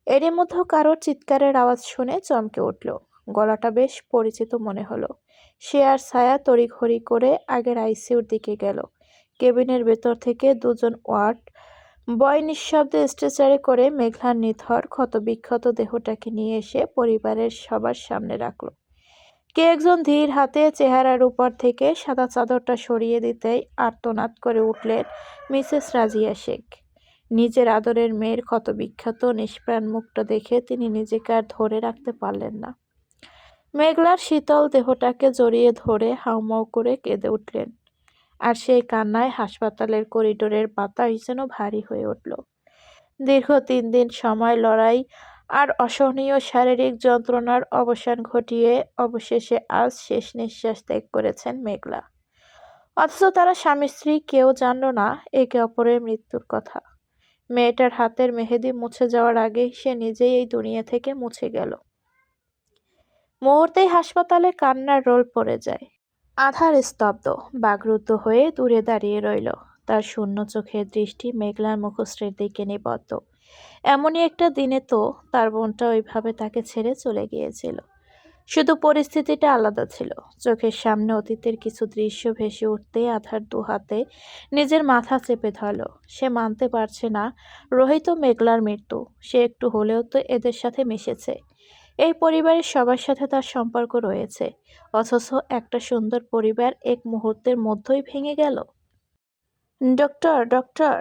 এরই মধ্যে কারোর চিৎকারের আওয়াজ শুনে চমকে উঠল। গলাটা বেশ পরিচিত মনে হলো। সে আর ছায়া তড়িঘড়ি করে আগের আইসিইউর দিকে গেল। কেবিনের ভেতর থেকে দুজন ওয়ার্ড বয় নিঃশব্দে স্ট্রেচারে করে মেঘলার নিথর ক্ষতবিক্ষত দেহটাকে নিয়ে এসে পরিবারের সবার সামনে রাখল। কে একজন ধীর হাতে চেহারার উপর থেকে সাদা চাদরটা সরিয়ে দিতেই আর্তনাদ করে উঠলেন মিসেস রাজিয়া শেখ। নিজের আদরের মেয়ের ক্ষতবিক্ষত নিষ্প্রাণ মুখটা দেখে তিনি নিজেকে আর ধরে রাখতে পারলেন না। মেঘলার শীতল দেহটাকে জড়িয়ে ধরে হাউমাউ করে কেঁদে উঠলেন। আর সেই কান্নায় হাসপাতালের করিডোরের বাতাস যেন ভারী হয়ে উঠল। দীর্ঘ 3 দিন সময় লড়াই আর অসহনীয় শারীরিক যন্ত্রণার অবসান ঘটিয়ে অবশেষে আজ শেষ নিঃশ্বাস ত্যাগ করেছেন মেঘলা। অথচ তারা স্বামী স্ত্রী কেউ জানল না একে অপরের মৃত্যুর কথা। মেয়েটার হাতের মেহেদি মুছে যাওয়ার আগেই সে নিজেই এই দুনিয়া থেকে মুছে গেল। মুহূর্তেই হাসপাতালে কান্নার রোল পড়ে যায়। আধার স্তব্ধ, বাকরুদ্ধ হয়ে দূরে দাঁড়িয়ে রইল। তার শূন্য চোখের দৃষ্টি মেঘলার মুখশ্রীর দিকে নিবদ্ধ। এমনই একটা দিনে তো তার বোনটা ওইভাবে তাকে ছেড়ে চলে গিয়েছিল। শুধু পরিস্থিতিটা আলাদা ছিল। চোখের সামনে অতীতের কিছু দৃশ্য ভেসে উঠতেই আধার দুহাতে নিজের মাথা চেপে ধরল। সে মানতে পারছে না রোহিত ও মেঘলার মৃত্যু। সে একটু হলেও তো এদের সাথে মিশেছে। এই পরিবারের সবার সাথে তার সম্পর্ক রয়েছে, অথচ একটা সুন্দর পরিবার এক মুহূর্তের মধ্যেই ভেঙে গেল। Doctor, doctor!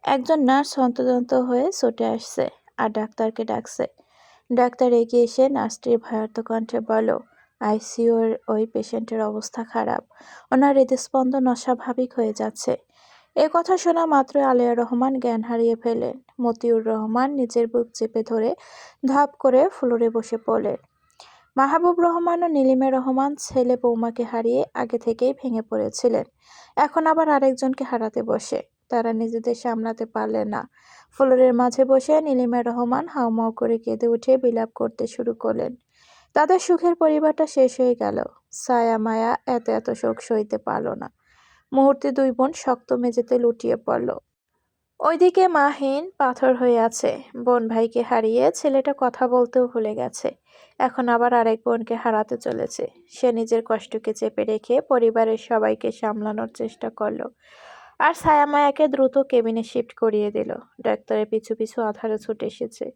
একজন নার্স হন্তদন্ত হয়ে ছুটে আসছে আর ডাক্তারকে ডাকছে। ডাক্তার এগিয়ে এসে নার্সটির ভয়ার্ত কণ্ঠে বলল, আইসিইউর ওই পেশেন্টের অবস্থা খারাপ। ওনার হৃদস্পন্দন অস্বাভাবিক হয়ে যাচ্ছে। এ কথা শোনা মাত্রই আলেয়া রহমান জ্ঞান হারিয়ে ফেলেন। মতিউর রহমান নিজের বুক চেপে ধরে ধাপ করে ফ্লোরে বসে পড়লেন। মাহবুব রহমান ও নীলিমা রহমান ছেলে বৌমাকে হারিয়ে আগে থেকেই ভেঙে পড়েছিলেন। এখন আবার আরেকজনকে হারাতে বসে তারা নিজেদের সামলাতে পারলেন না। ফ্লোরের মাঝে বসে নীলিমা রহমান হাউমাউ করে কেঁদে উঠে বিলাপ করতে শুরু করলেন। তাদের সুখের পরিবারটা শেষ হয়ে গেল। ছায়া মায়া এত এত শোক সইতে পারল না। মুহূর্তে দুই বোন শক্ত মেঝেতে লুটিয়ে পড়ল। ওইদিকে মাহিন পাথর হয়ে আছে। বোন ভাইকে হারিয়ে ছেলেটা কথা বলতেও ভুলে গেছে। এখন আবার আরেক বোনকে হারাতে চলেছে। সে নিজের কষ্টকে চেপে রেখে পরিবারের সবাইকে সামলানোর চেষ্টা করলো। আর ছায়া মায়াকে দ্রুত কেবিনে শিফট করিয়ে দিল। ডাক্তারের পিছু পিছু আধারে ছুটে এসেছে।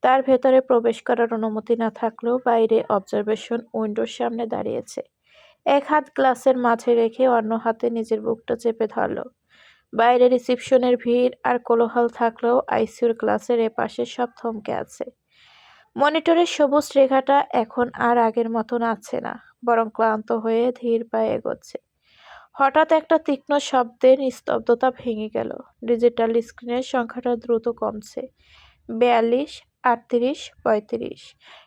তার ভেতরে প্রবেশ করার অনুমতি না থাকলেও বাইরে অবজারভেশন উইন্ডোর সামনে দাঁড়িয়েছে। এক হাত গ্লাসের মাঝে রেখে অন্য হাতে নিজের বুকটা চেপে ধরল। বাইরে রিসিপশনের ভিড় আর কোলাহল থাকলেও আইসিইউর গ্লাসের এপাশে সব থমকে আছে। মনিটরের সবুজ রেখাটা এখন আর আগের মতন আছে না, বরং ক্লান্ত হয়ে ধীর পায়ে এগোচ্ছে। হঠাৎ একটা তীক্ষ্ণ শব্দে নিস্তব্ধতা ভেঙে গেল। ডিজিটাল স্ক্রিনের সংখ্যাটা দ্রুত কমছে। 42, 38, 35।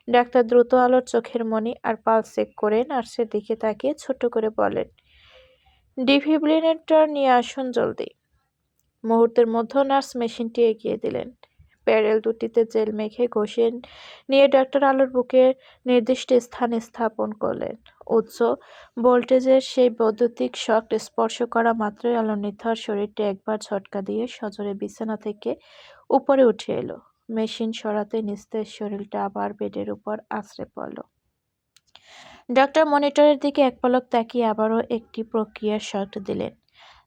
ডাক্তার দ্রুত আলোর চোখের মণি আর পালস চেক করে নার্সের দিকে তাকিয়ে ছোট্ট করে বলেন, ডিফিব্রিলেটর নিয়ে আসুন জলদি। মুহূর্তের মধ্যে নার্স মেশিনটি এগিয়ে দিলেন। প্যারেল দুটিতে জেল মেখে ঘষে নিয়ে ডক্টর আলোর বুকের নির্দিষ্ট স্থানে স্থাপন করলেন। উচ্চ ভোল্টেজের সেই বৈদ্যুতিক শক স্পর্শ করা মাত্রই আলোর নিথর শরীরটি একবার ঝটকা দিয়ে সজোরে বিছানা থেকে উপরে উঠে এলো। মেশিন সরাতে নিস্তেজ শরীরটা আবার বেডের উপর আছড়ে পড়ল। ডক্টর মনিটরের দিকে এক পলক তাকিয়ে আবারও একটি প্রক্রিয়ার শট দিলেন।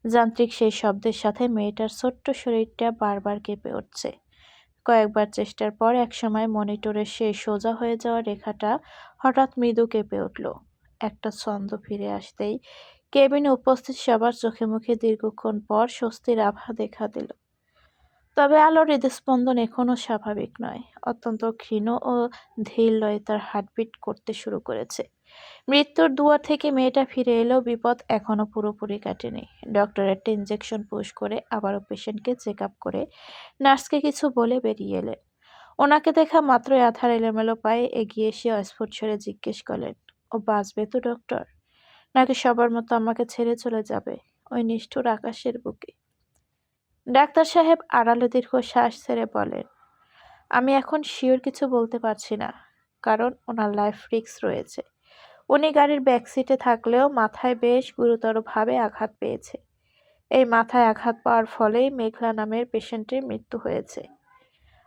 যান্ত্রিক সেই শব্দের সাথে মেয়েটার ছোট্ট শরীরটা বারবার কেঁপে উঠছে। কয়েকবার চেষ্টার পর একসময় মনিটরের সেই সোজা হয়ে যাওয়া রেখাটা হঠাৎ মৃদু কেঁপে উঠল। একটা ছন্দ ফিরে আসতেই কেবিনে উপস্থিত সবার চোখে মুখে দীর্ঘক্ষণ পর স্বস্তির আভা দেখা দিল। তবে আলোর হৃদস্পন্দন এখনও স্বাভাবিক নয়। অত্যন্ত ক্ষীণ ও ধীর লয়ে তার হার্টবিট করতে শুরু করেছে। মৃত্যুর দুয়ার থেকে মেয়েটা ফিরে এলেও বিপদ এখনও পুরোপুরি কাটেনি। ডক্টর একটা ইঞ্জেকশন পুশ করে আবারও পেশেন্টকে চেক আপ করে নার্সকে কিছু বলে বেরিয়ে এলেন। ওনাকে দেখা মাত্রই আধার এলোমেলো পায়ে এগিয়ে এসে অস্ফুট স্বরে জিজ্ঞেস করলেন, ও বাঁচবে তো ডক্টর? নাকি সবার মতো আমাকে ছেড়ে চলে যাবে ওই নিষ্ঠুর আকাশের বুকে? ডাক্তার সাহেব আড়ালে দীর্ঘ শ্বাস ছেড়ে বলেন, আমি এখন শিওর কিছু বলতে পারছি না, কারণ ওনার লাইফ রিস্ক রয়েছে। উনি গাড়ির ব্যাকসিটে থাকলেও মাথায় বেশ গুরুতরভাবে আঘাত পেয়েছে। এই মাথায় আঘাত পাওয়ার ফলেই মেঘলা নামের পেশেন্টের মৃত্যু হয়েছে।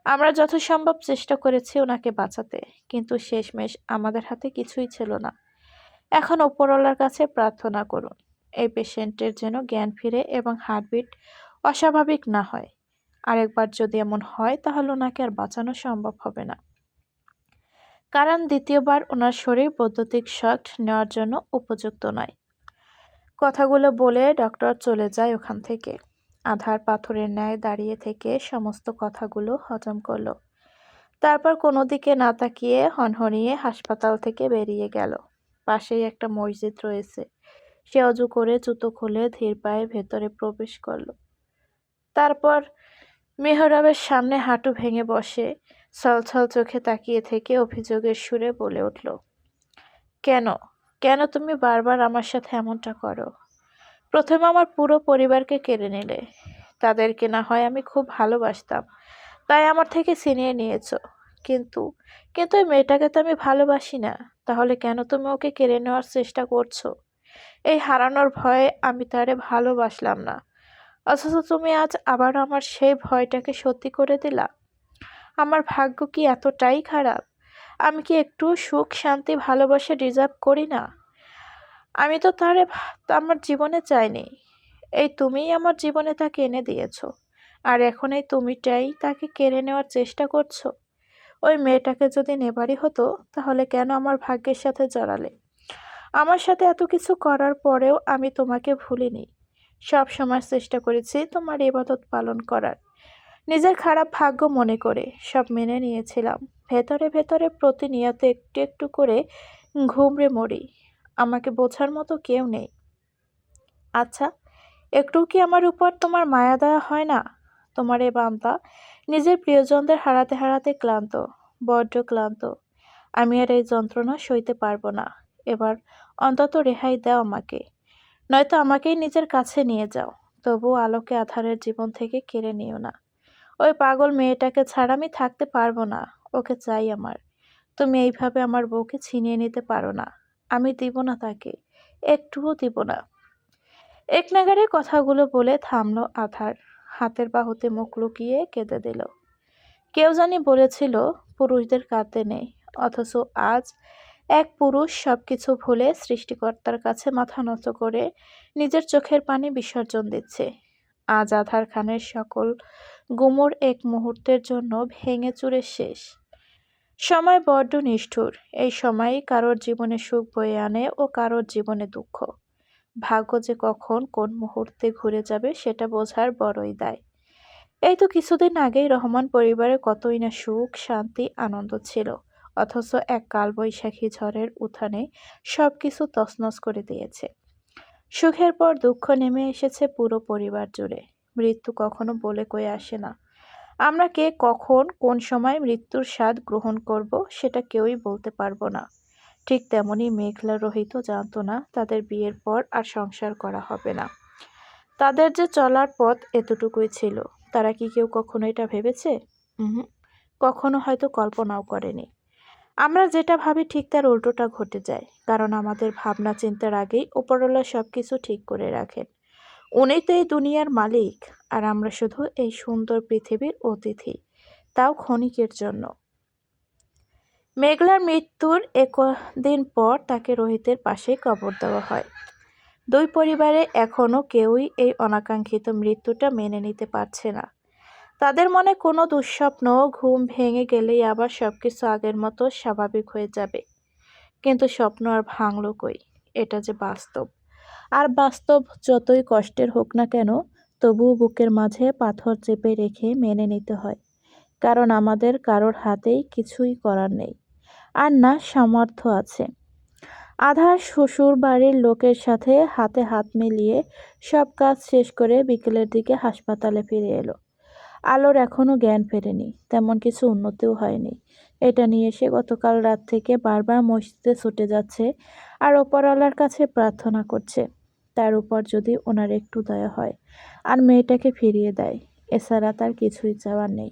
আমরা যথাসম্ভব চেষ্টা করেছি ওনাকে বাঁচাতে, কিন্তু শেষমেশ আমাদের হাতে কিছুই ছিল না। এখন উপরওয়ালার কাছে প্রার্থনা করুন এই পেশেন্টের যেন জ্ঞান ফিরে এবং হার্টবিট অস্বাভাবিক না হয়। আরেকবার যদি এমন হয় তাহলে ওনাকে আর বাঁচানো সম্ভব হবে না, কারণ দ্বিতীয়বার ওনার শরীর বৈদ্যুতিক শক নেওয়ার জন্য উপযুক্ত নয়। কথাগুলো বলে ডক্টর চলে যায় ওখান থেকে। আধার পাথরের ন্যায় দাঁড়িয়ে থেকে সমস্ত কথাগুলো হজম করলো। তারপর কোনো দিকে না তাকিয়ে হনহনিয়ে হাসপাতাল থেকে বেরিয়ে গেল। পাশেই একটা মসজিদ রয়েছে। সে অজু করে জুতো খুলে ধীর পায়ে ভেতরে প্রবেশ করলো। তারপর মেহরাবের সামনে হাঁটু ভেঙে বসে ছলছল চোখে তাকিয়ে থেকে অভিযোগের সুরে বলে উঠল, কেন কেন তুমি বারবার আমার সাথে এমনটা করো? প্রথমে আমার পুরো পরিবারকে কেড়ে নিলে। তাদেরকে না হয় আমি খুব ভালোবাসতাম, তাই আমার থেকে ছিনিয়ে নিয়েছো। কিন্তু কিন্তু ওই মেয়েটাকে তো আমি ভালোবাসি না। তাহলে কেন তুমি ওকে কেড়ে নেওয়ার চেষ্টা করছো? এই হারানোর ভয়ে আমি তারে ভালোবাসলাম না, অথচ তুমি আজ আবার আমার সেই ভয়টাকে সত্যি করে দিলা। আমার ভাগ্য কি এতটাই খারাপ? আমি কি একটু সুখ শান্তি ভালোবাসা ডিজার্ভ করি না? আমি তো আমার জীবনে চাইনি। এই তুমিই আমার জীবনে তাকে এনে দিয়েছো। আর এখন এই তুমিটাই তাকে কেড়ে নেওয়ার চেষ্টা করছো। ওই মেয়েটাকে যদি নেবারই হতো, তাহলে কেন আমার ভাগ্যের সাথে জড়ালে? আমার সাথে এত কিছু করার পরেও আমি তোমাকে ভুলিনি। সব সময় চেষ্টা করেছি তোমার ইবাদত পালন করার। নিজের খারাপ ভাগ্য মনে করে সব মেনে নিয়েছিলাম। ভেতরে ভেতরে প্রতিনিয়ত একটু একটু করে ঘুমড়ে মরি। আমাকে বোঝার মতো কেউ নেই। আচ্ছা, একটু কি আমার উপর তোমার মায়া দয়া হয় না? তোমার এ বান্দা নিজের প্রিয়জনদের হারাতে হারাতে ক্লান্ত, বড্ড ক্লান্ত। আমি আর এই যন্ত্রণা সইতে পারবো না। এবার অন্তত রেহাই দাও আমাকে, নয়তো আমাকেই নিজের কাছে নিয়ে যাও। তবু আলোকে আধারের জীবন থেকে কেড়ে নিও না। ওই পাগল মেয়েটাকে ছাড়া আমি থাকতে পারবো না। ওকে চাই আমার। তুমি এইভাবে আমার বউকে ছিনিয়ে নিতে পারো না। আমি দিব না তাকে, একটুও দিব না। এক নাগাড়ে কথাগুলো বলে থামলো আধার। হাতের বাহুতে মুখ লুকিয়ে কেঁদে দিল। কেউ জানি বলেছিল পুরুষদের কাঁদতে নেই, অথচ আজ এক পুরুষ সবকিছু ভুলে সৃষ্টিকর্তার কাছে মাথা নত করে নিজের চোখের পানি বিসর্জন দিচ্ছে। আজ আধার খানের সকল গুমর এক মুহূর্তের জন্য ভেঙে চুরে শেষ। সময় বড্ড নিষ্ঠুর। এই সময়ই কারোর জীবনে সুখ বয়ে আনে ও কারোর জীবনে দুঃখ। ভাগ্য যে কখন কোন মুহূর্তে ঘুরে যাবে সেটা বোঝার বড়ই দায়। এই তো কিছুদিন আগেই রহমান পরিবারে কতই না সুখ শান্তি আনন্দ ছিল, অথচ এক কালবৈশাখী ঝড়ের উত্থানে সবকিছু তছনছ করে দিয়েছে। সুখের পর দুঃখ নেমে এসেছে পুরো পরিবার জুড়ে। মৃত্যু কখনো বলে কয়ে আসে না। আমরা কে কখন কোন সময় মৃত্যুর স্বাদ গ্রহণ করব সেটা কেউই বলতে পারবো না। ঠিক তেমনি মেঘলা রোহিতও জানতো না তাদের বিয়ের পর আর সংসার করা হবে না। তাদের যে চলার পথ এতটুকুই ছিল। তারা কি কেউ কখনো এটা ভেবেছে? হুম, কখনো হয়তো কল্পনাও করেনি। আমরা যেটা ভাবি ঠিক তার উল্টোটা ঘটে যায়, কারণ আমাদের ভাবনা চিন্তার আগেই উপরওয়ালা সবকিছু ঠিক করে রাখেন। উনি তো এই দুনিয়ার মালিক, আর আমরা শুধু এই সুন্দর পৃথিবীর অতিথি, তাও ক্ষণিকের জন্য। মেঘলার মৃত্যুর দিন পর তাকে রোহিতের পাশে কবর দেওয়া হয়। দুই পরিবারে এখনো কেউই এই অনাকাঙ্ক্ষিত মৃত্যুটা মেনে নিতে পারছে না। তাদের মনে কোনো দুঃস্বপ্ন ঘুম ভেঙে গেলেই আবার সবকিছু আগের মতো স্বাভাবিক হয়ে যাবে। কিন্তু স্বপ্ন আর ভাঙল কই? এটা যে বাস্তব। আর বাস্তব যতই কষ্টের হোক না কেন, তবুও বুকের মাঝে পাথর চেপে রেখে মেনে নিতে হয়। কারণ আমাদের কারোর হাতেই কিছুই করার নেই, আর না সামর্থ্য আছে। আধার শ্বশুর বাড়ির লোকের সাথে হাতে হাত মিলিয়ে সব কাজ শেষ করে বিকেলের দিকে হাসপাতালে ফিরে এলো। আলোর এখনো জ্ঞান ফেরেনি, তেমন কিছু উন্নতিও হয়নি। এটা নিয়ে সে গতকাল রাত থেকে বারবার মসজিদে ছুটে যাচ্ছে আর ওপরওয়ালার কাছে প্রার্থনা করছে তার উপর যদি ওনার একটু দয়া হয় আর মেয়েটাকে ফিরিয়ে দেয়। এছাড়া তার কিছুই চাওয়ার নেই।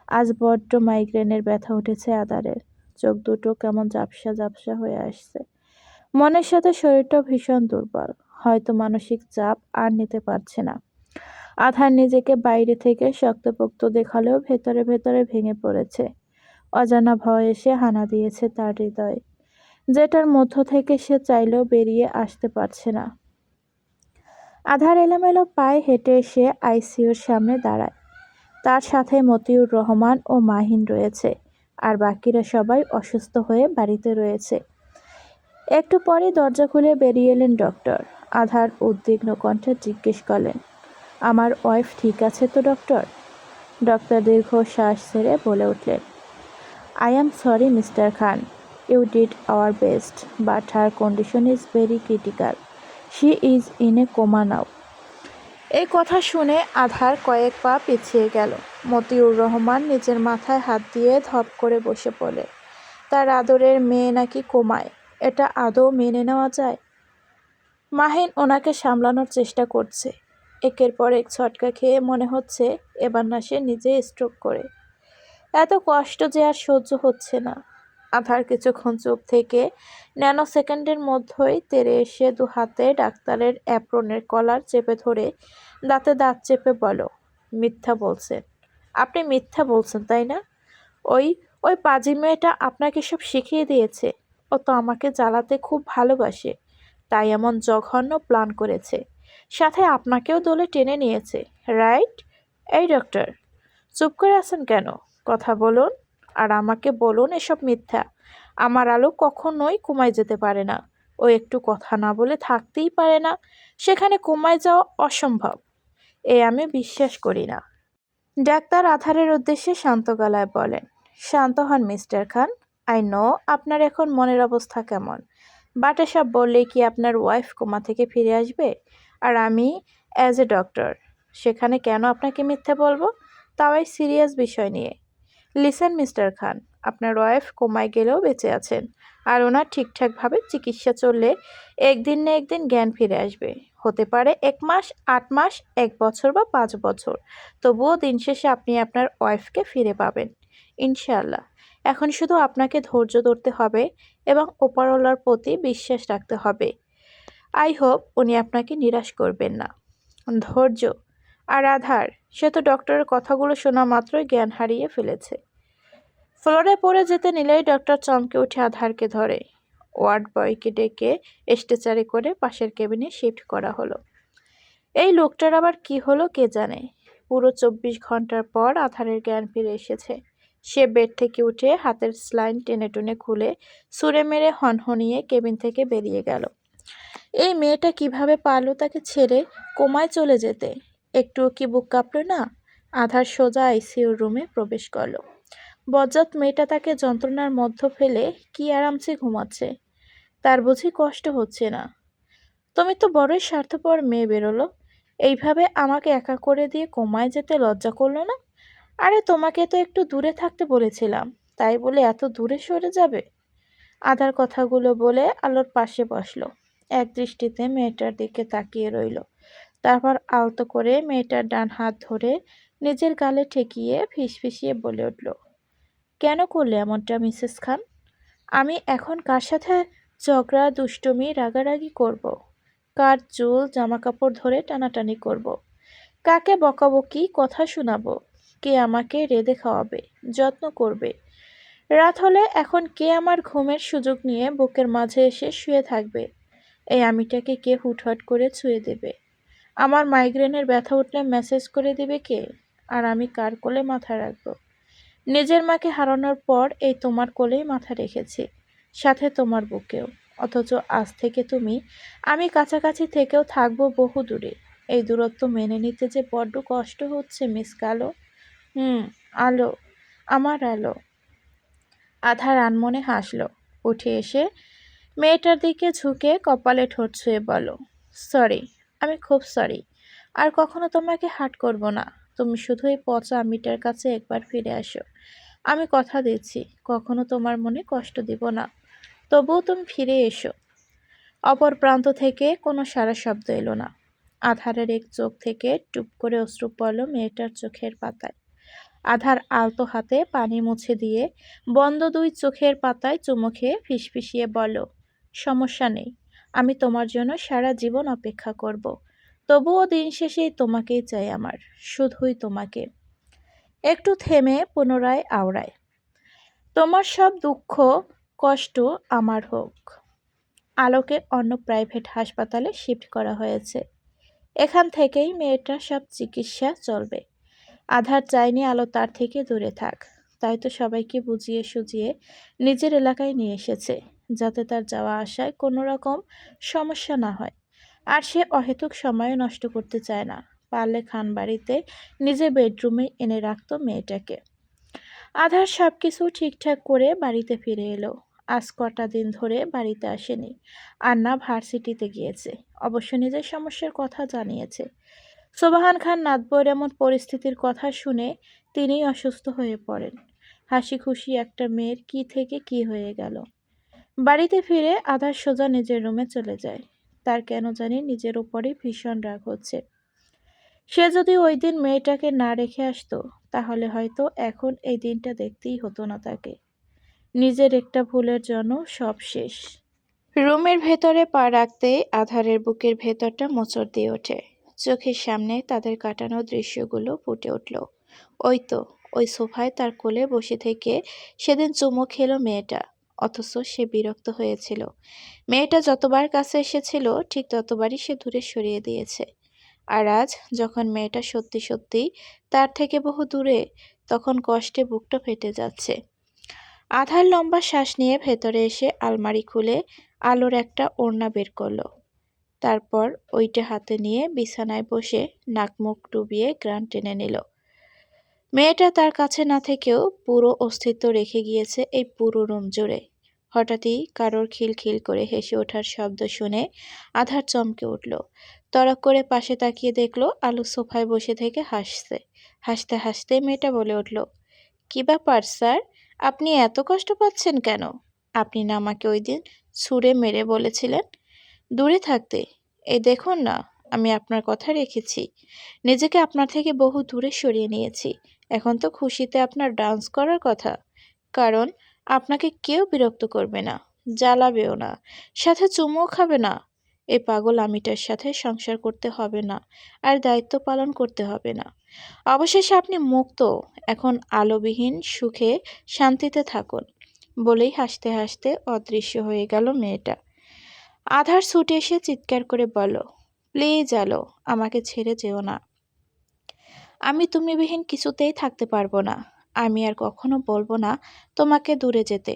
আজ বড্ড মাইগ্রেনের ব্যথা উঠেছে আদারের। চোখ দুটো কেমন ঝাপসা ঝাপসা হয়ে আসছে। মনের সাথে শরীরটাও ভীষণ দুর্বল। হয়তো মানসিক চাপ আর নিতে পারছে না। আধার নিজেকে বাইরে থেকে শক্তপোক্ত দেখালেও ভেতরে ভেতরে ভেঙে পড়েছে। অজানা ভয় এসে হানা দিয়েছে তার হৃদয়ে, যেটার মধ্য থেকে সে চাইলেও বেরিয়ে আসতে পারছে না। আধার এলোমেলো পায়ে হেঁটে এসে আইসিইউর সামনে দাঁড়ায়। তার সাথে মতিউর রহমান ও মাহিন রয়েছে, আর বাকিরা সবাই অসুস্থ হয়ে বাড়িতে রয়েছে। একটু পরে দরজা খুলে বেরিয়ে এলেন ডক্টর। আধার উদ্বিগ্ন কণ্ঠে জিজ্ঞেস করলেন, আমার ওয়াইফ ঠিক আছে তো ডক্টর? ডক্টর দীর্ঘ শ্বাস ছেড়ে বলে উঠলেন, I am sorry mister Khan, you did our best, but her condition is very critical, she is in a coma now. এই কথা শুনে আধার কয়েক পা পিছিয়ে গেল। মতিউর রহমান নিজের মাথায় হাত দিয়ে ধপ করে বসে পড়ে। তার আদরের মেয়ে নাকি কোমায়, এটা আদৌ মেনে নেওয়া যায়? মাহিন ওনাকে সামলানোর চেষ্টা করছে। একের পর এক ছটকা খেয়ে মনে হচ্ছে এবার না সে নিজে স্ট্রোক করে। এত কষ্ট যে আর সহ্য হচ্ছে না। আধার কিছুক্ষণ চুপ থেকে ন্যানো সেকেন্ডের মধ্যেই তেড়ে এসে দু হাতে ডাক্তারের অ্যাপ্রনের কলার চেপে ধরে দাঁতে দাঁত চেপে বলো, মিথ্যা বলছেন। আপনি মিথ্যা বলছেন তাই না? ওই ওই পাজি মেয়েটা আপনাকে সব শিখিয়ে দিয়েছে। ও তো আমাকে জ্বালাতে খুব ভালোবাসে, তাই এমন জঘন্য প্ল্যান করেছে। সাথে আপনাকেও দলে টেনে নিয়েছে, রাইট? এই ডক্টর, চুপ করে আছেন কেন? কথা বলুন। আর আমাকে বলুন এসব মিথ্যা। আমার আলো কখনোই কমায় যেতে পারে না। ও একটু কথা না বলে থাকতেই পারে না। সেখানে কমায় যাওয়া অসম্ভব। আমি বিশ্বাস করি না। ডাক্তার আধারের উদ্দেশ্যে শান্ত গলায় বলেন, শান্ত হন মিস্টার খান। আই নো আপনার এখন মনের অবস্থা কেমন, বাট এসব বললেই কি আপনার ওয়াইফ কোমা থেকে ফিরে আসবে? আর আমি অ্যাজ এ ডক্টর সেখানে কেন আপনাকে মিথ্যে বলবো, তাও এই সিরিয়াস বিষয় নিয়ে? লিসেন মিস্টার খান, আপনার ওয়াইফ কোমায় গেলেও বেঁচে আছেন, আর ওনার ঠিকঠাকভাবে চিকিৎসা চললে একদিন না একদিন জ্ঞান ফিরে আসবে। হতে পারে 1 মাস, 8 মাস, 1 বছর বা 5 বছর। তবুও দিন শেষে আপনি আপনার ওয়াইফকে ফিরে পাবেন, ইনশাআল্লাহ। এখন শুধু আপনাকে ধৈর্য ধরতে হবে এবং ওপরওয়ালার প্রতি বিশ্বাস রাখতে হবে। আই হোপ উনি আপনাকে নিরাশ করবেন না। ধৈর্য আর আধার, সে তো ডক্টরের কথাগুলো শোনা মাত্রই জ্ঞান হারিয়ে ফেলেছে। ফ্লোরে পড়ে যেতে নিলেই ডক্টর চমকে উঠে আধারকে ধরে। ওয়ার্ড বয়কে ডেকে স্ট্রেচারে করে পাশের কেবিনে শিফট করা হলো। এই লোকটার আবার কি হলো কে জানে। পুরো 24 ঘন্টার পর আধারের জ্ঞান ফিরে এসেছে। সে বেড থেকে উঠে হাতের স্লাইন টেনে টুনে খুলে ছুঁড়ে মেরে হনহনিয়ে কেবিন থেকে বেরিয়ে গেল। এই মেয়েটা কিভাবে পারলো তাকে ছেড়ে কোমায় চলে যেতে? একটুও কি বুক কাঁপলো না? আধার সোজা আইসিইউর রুমে প্রবেশ করলো। বজ্জাত মেয়েটা তাকে যন্ত্রণার মধ্য ফেলে কি আরামসে ঘুমাচ্ছে। তার বুঝি কষ্ট হচ্ছে না? তুমি তো বড়ই স্বার্থপর মেয়ে বেরোলো। এইভাবে আমাকে একা করে দিয়ে কোমায় যেতে লজ্জা করলো না? আরে তোমাকে তো একটু দূরে থাকতে বলেছিলাম, তাই বলে এত দূরে সরে যাবে? আধার কথাগুলো বলে আলোর পাশে বসলো। এক দৃষ্টিতে মেয়েটার দিকে তাকিয়ে রইল। তারপর আলতো করে মেয়েটার ডান হাত ধরে নিজের গালে ঠেকিয়ে ফিসফিসিয়ে বলে উঠল, কেন করলে এমনটা মিসেস খান? আমি এখন কার সাথে ঝগড়া, দুষ্টুমি, রাগারাগি করব? কার চুল, জামাকাপড় ধরে টানাটানি করব? কাকে বকাবকি কথা শোনাবো? কে আমাকে রেঁধে খাওয়াবে, যত্ন করবে? রাত হলে এখন কে আমার ঘুমের সুযোগ নিয়ে বুকের মাঝে এসে শুয়ে থাকবে? এই আমিটাকে কে হুটহাট করে ছুঁয়ে দেবে? আমার মাইগ্রেনের ব্যথা উঠলে মেসেজ করে দিবে কে? আর আমি কার কোলে মাথা রাখবো? নিজের মাকে হারানোর পর এই তোমার কোলেই মাথা রেখেছি, সাথে তোমার বুকেও। অথচ আজ থেকে তুমি, আমি কাছাকাছি থেকেও থাকবো বহু দূরে। এই দূরত্ব মেনে নিতে যে বড্ড কষ্ট হচ্ছে মিস কালো। আলো, আমার আলো। আধার আনমনে হাসল। উঠে এসে মেয়েটার দিকে ঝুঁকে কপালে ঠোঁট ছুঁয়ে বলো, সরি, আমি খুব সরি। আর কখনো তোমাকে হার্ট করব না। তুমি শুধু এই পচা আমিটার কাছে একবার ফিরে আসো। আমি কথা দিচ্ছি কখনো তোমার মনে কষ্ট দিব না। তবুও তুমি ফিরে এসো। অপর প্রান্ত থেকে কোনো সারা শব্দ এলো না। আধারের এক চোখ থেকে টুপ করে অশ্রু পড়ল মেয়েটার চোখের পাতায়। আধার আলতো হাতে পানি মুছে দিয়ে বন্ধ 2 চোখের পাতায় চুমু খেয়ে ফিসফিসিয়ে বলল, সমস্যা নেই, আমি তোমার জন্য সারা জীবন অপেক্ষা করব। তবুও দিন শেষেই তোমাকেই চাই আমার, শুধুই তোমাকে। একটু থেমে পুনরায় আওড়ায়, তোমার সব দুঃখ কষ্ট আমার হোক। আলোকে অন্য প্রাইভেট হাসপাতালে শিফট করা হয়েছে। এখান থেকেই মেয়েটার সব চিকিৎসা চলবে। আধার চায়নি আলো তার থেকে দূরে থাক, তাই তো সবাইকে বুঝিয়ে সুঝিয়ে নিজের এলাকায় নিয়ে এসেছে, যাতে তার যাওয়া আসায় কোনো রকম সমস্যা না হয়। আর সে অহেতুক সময় নষ্ট করতে চায় না। পারলে খান বাড়িতে নিজের বেডরুমে এনে রাখতো মেয়েটাকে। আধার সব কিছু ঠিকঠাক করে বাড়িতে ফিরে এলো। আজ কটা দিন ধরে বাড়িতে আসেনি, আর না ভার্সিটিতে গিয়েছে। অবশ্য নিজের সমস্যার কথা জানিয়েছে। সোবাহান খান নাতবইয়ের এমন পরিস্থিতির কথা শুনে তিনিই অসুস্থ হয়ে পড়েন। হাসি খুশি একটা মেয়ের কি থেকে কি হয়ে গেল। বাড়িতে ফিরে আধার সোজা নিজের রুমে চলে যায়। তার কেন জানি নিজের উপরেই ভীষণ রাগ হচ্ছে। সে যদি ওই দিন মেয়েটাকে না রেখে আসতো, তাহলে হয়তো এখন এই দিনটা দেখতেই হতো না তাকে। নিজের একটা ভুলের জন্য সব শেষ। রুমের ভেতরে পা রাখতেই আধারের বুকের ভেতরটা মোচড় দিয়ে ওঠে। চোখের সামনে তাদের কাটানো দৃশ্যগুলো ফুটে উঠল। ওই তো, ওই সোফায় তার কোলে বসে থেকে সেদিন চুমু খেলো মেয়েটা, অথচ সে বিরক্ত হয়েছিল। মেয়েটা যতবার কাছে এসেছিল ঠিক ততবারই সে দূরে সরিয়ে দিয়েছে। আর আজ যখন মেয়েটা সত্যি সত্যি তার থেকে বহু দূরে, তখন কষ্টে বুকটা ফেটে যাচ্ছে। আধার লম্বা শ্বাস নিয়ে ভেতরে এসে আলমারি খুলে আলোর একটা ওড়না বের করলো। তারপর ওইটা হাতে নিয়ে বিছানায় বসে নাক মুখ ডুবিয়ে ঘ্রাণ টেনে নিল। মেয়েটা তার কাছে না থেকেও পুরো অস্তিত্ব রেখে গিয়েছে এই পুরো রুম জুড়ে। হঠাৎই কারোর খিলখিল করে হেসে ওঠার শব্দ শুনে আধার চমকে উঠল। তড়ক করে পাশে তাকিয়ে দেখলো আলু সোফায় বসে থেকে হাসছে। হাসতে হাসতে মেয়েটা বলে উঠল, কি ব্যাপার স্যার, আপনি এত কষ্ট পাচ্ছেন কেন? আপনি না আমাকে ওই দিন ছুঁড়ে মেরে বলেছিলেন দূরে থাকতে। এই দেখুন না, আমি আপনার কথা রেখেছি। নিজেকে আপনার থেকে বহু দূরে সরিয়ে নিয়েছি। এখন তো খুশিতে আপনার ডান্স করার কথা, কারণ আপনাকে কেউ বিরক্ত করবে না, জ্বালাবেও না, সাথে চুমুও খাবে না। এই পাগল আমিটার সাথে সংসার করতে হবে না, আর দায়িত্ব পালন করতে হবে না। অবশেষে আপনি মুক্ত, এখন আলোবিহীন সুখে শান্তিতে থাকুন। বলেই হাসতে হাসতে অদৃশ্য হয়ে গেল মেয়েটা। আধার ছুটে এসে চিৎকার করে বলল, প্লিজ আলো, আমাকে ছেড়ে যেও না। আমি তুমিবিহীন কিছুতেই থাকতে পারবো না। আমি আর কখনো বলবো না তোমাকে দূরে যেতে।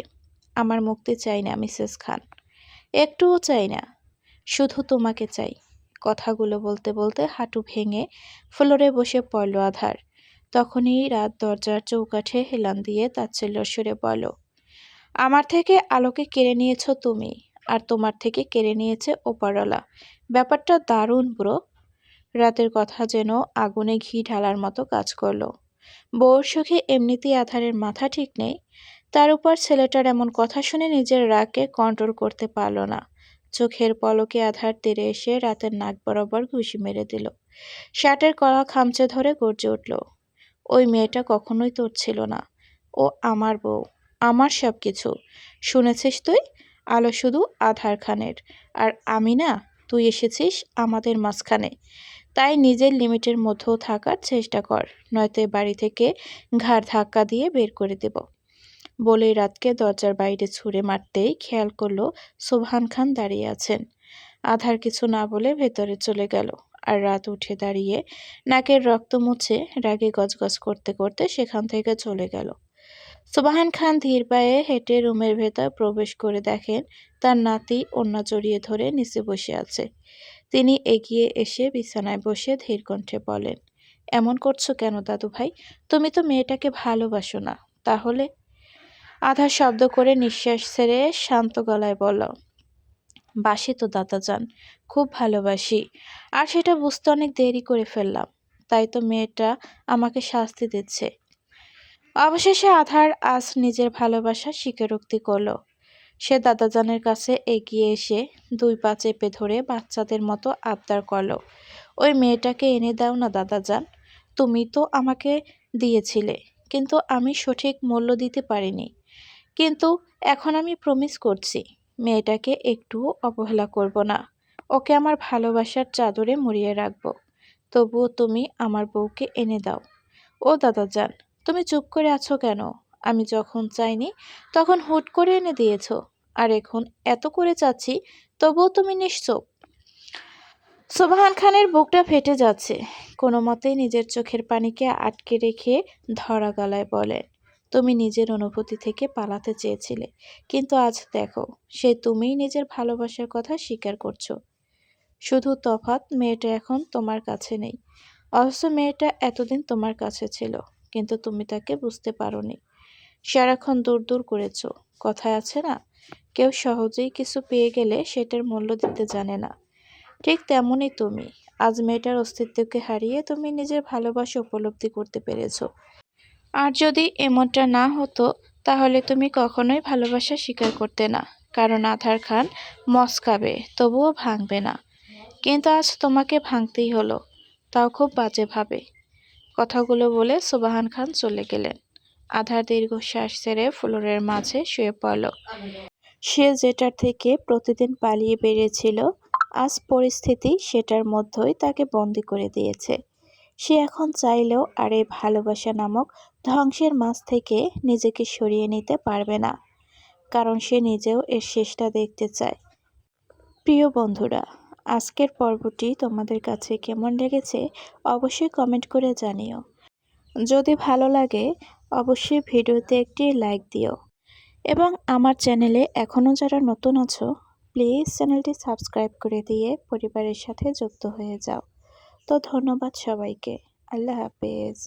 আমার মুক্তি চাই না মিসেস খান, একটুও চাই না, শুধু তোমাকে চাই। কথাগুলো বলতে বলতে হাঁটু ভেঙে ফ্লোরে বসে পড়ল আধার। তখনই রাত দরজার চৌকাঠে হেলান দিয়ে তাচ্ছিল্যের সুরে বলল, আমার থেকে আলোকে কেড়ে নিয়েছ তুমি, আর তোমার থেকে কেড়ে নিয়েছে ওপারওয়ালা। ব্যাপারটা দারুণ ব্রো। রাতের কথা যেন আগুনে ঘি ঢালার মতো কাজ করলো। বউর সুখে এমনিতেই আধারের মাথা ঠিক নেই, তার উপর ছেলেটার এমন কথা শুনে নিজের রাগকে কন্ট্রোল করতে পারল না। চোখের পলকে আধার তেড়ে এসে রাতের নাক বরাবর ঘুষি মেরে দিল। শার্টের কলা খামচে ধরে গর্জে উঠল, ওই মেয়েটা কখনোই তোর ছিল না। ও আমার বউ, আমার সব কিছু। শুনেছিস তুই? আলো শুধু আধার খানের, আর আমি না। তুই এসেছিস আমাদের মাঝখানে, তাই নিজের লিমিটের মধ্যেও থাকার চেষ্টা কর, নয়তো এ বাড়ি থেকে ঘাড় ধাক্কা দিয়ে বের করে দেব। বলেই রাতকে দরজার বাইরে ছুঁড়ে মারতেই খেয়াল করলো সোবহান খান দাঁড়িয়ে আছেন। আধার কিছু না বলে ভেতরে চলে গেল, আর রাত উঠে দাঁড়িয়ে নাকের রক্ত মুছে রাগে গজগজ করতে করতে সেখান থেকে চলে গেল। সোবহান খান ধীর পায়ে হেঁটে রুমের ভেতর প্রবেশ করে দেখেন তার নাতি ওড়না জড়িয়ে ধরে নিচে বসে আছে। তিনি এগিয়ে এসে বিছানায় বসে ধীর কণ্ঠে বলেন, এমন করছো কেন দাদু ভাই? তুমি তো মেয়েটাকে ভালোবাসো না তাহলে? আধার শব্দ করে নিঃশ্বাস ছেড়ে শান্ত গলায় বলল, বাসি তো দাদাজান, খুব ভালোবাসি। আর সেটা বুঝতে অনেক দেরি করে ফেললাম, তাই তো মেয়েটা আমাকে শাস্তি দিচ্ছে। অবশেষে আধার আজ নিজের ভালোবাসার স্বীকারোক্তি করল। সে দাদাজানের কাছে এগিয়ে এসে দুই পা চেপে ধরে বাচ্চাদের মতো আবদার করল, ওই মেয়েটাকে এনে দাও না দাদাজান। তুমি তো আমাকে দিয়েছিলে, কিন্তু আমি সঠিক মূল্য দিতে পারিনি। কিন্তু এখন আমি প্রমিস করছি, মেয়েটাকে একটুও অবহেলা করব না। ওকে আমার ভালোবাসার চাদরে মুড়িয়ে রাখব। তবুও তুমি আমার বউকে এনে দাও। ও দাদাজান, তুমি চুপ করে আছো কেন? আমি যখন চাইনি তখন হুট করে এনে দিয়েছো, আর এখন এত করে চাচ্ছি তবুও তুমি নিশ্চুপ। সোবহান খানের বুকটা ফেটে যাচ্ছে। কোনো মতেই নিজের চোখের পানিকে আটকে রেখে ধরা গলায় বলেন, তুমি নিজের অনুভূতি থেকে পালাতে চেয়েছিলে, কিন্তু আজ দেখো সেই তুমিই নিজের ভালোবাসার কথা স্বীকার করছো। শুধু তফাৎ মেয়েটা এখন তোমার কাছে নেই, অথচ মেয়েটা এতদিন তোমার কাছে ছিল, কিন্তু তুমি তাকে বুঝতে পারোনি। সারাক্ষণ দূর দূর করেছো। কথায় আছে না, কেউ সহজেই কিছু পেয়ে গেলে সেটার মূল্য দিতে জানে না। ঠিক তেমনই তুমি। আজ মেয়েটার অস্তিত্বকে হারিয়ে তুমি নিজের ভালোবাসা উপলব্ধি করতে পেরেছো। আর যদি এমনটা না হতো, তাহলে তুমি কখনোই ভালোবাসা স্বীকার করতে না, কারণ আধার খান মস্কাবে তবুও ভাঙবে না। কিন্তু আজ তোমাকে ভাঙতেই হলো, তাও খুব বাজেভাবে। কথাগুলো বলে সোবহান খান চলে গেলেন। আধার দীর্ঘশ্বাস ছেড়ে ফ্লোরের মাঝে শুয়ে পড়ল। সে যেটার থেকে প্রতিদিন পালিয়ে বেরিয়েছিল, আজ পরিস্থিতি সেটার মধ্যেই তাকে বন্দি করে দিয়েছে। সে এখন চাইলেও আর এই ভালোবাসা নামক ধ্বংসের মাঝ থেকে নিজেকে সরিয়ে নিতে পারবে না, কারণ সে নিজেও এর শেষটা দেখতে চায়। প্রিয় বন্ধুরা, আজকের পর্বটি তোমাদের কাছে কেমন লেগেছে অবশ্যই কমেন্ট করে জানিও। যদি ভালো লাগে অবশ্যই ভিডিওতে একটি লাইক দিও এবং আমার চ্যানেলে এখনও যারা নতুন আছো প্লিজ চ্যানেলটি সাবস্ক্রাইব করে দিয়ে পরিবারের সাথে যুক্ত হয়ে যাও। তো ধন্যবাদ সবাইকে। আল্লাহ হাফেজ।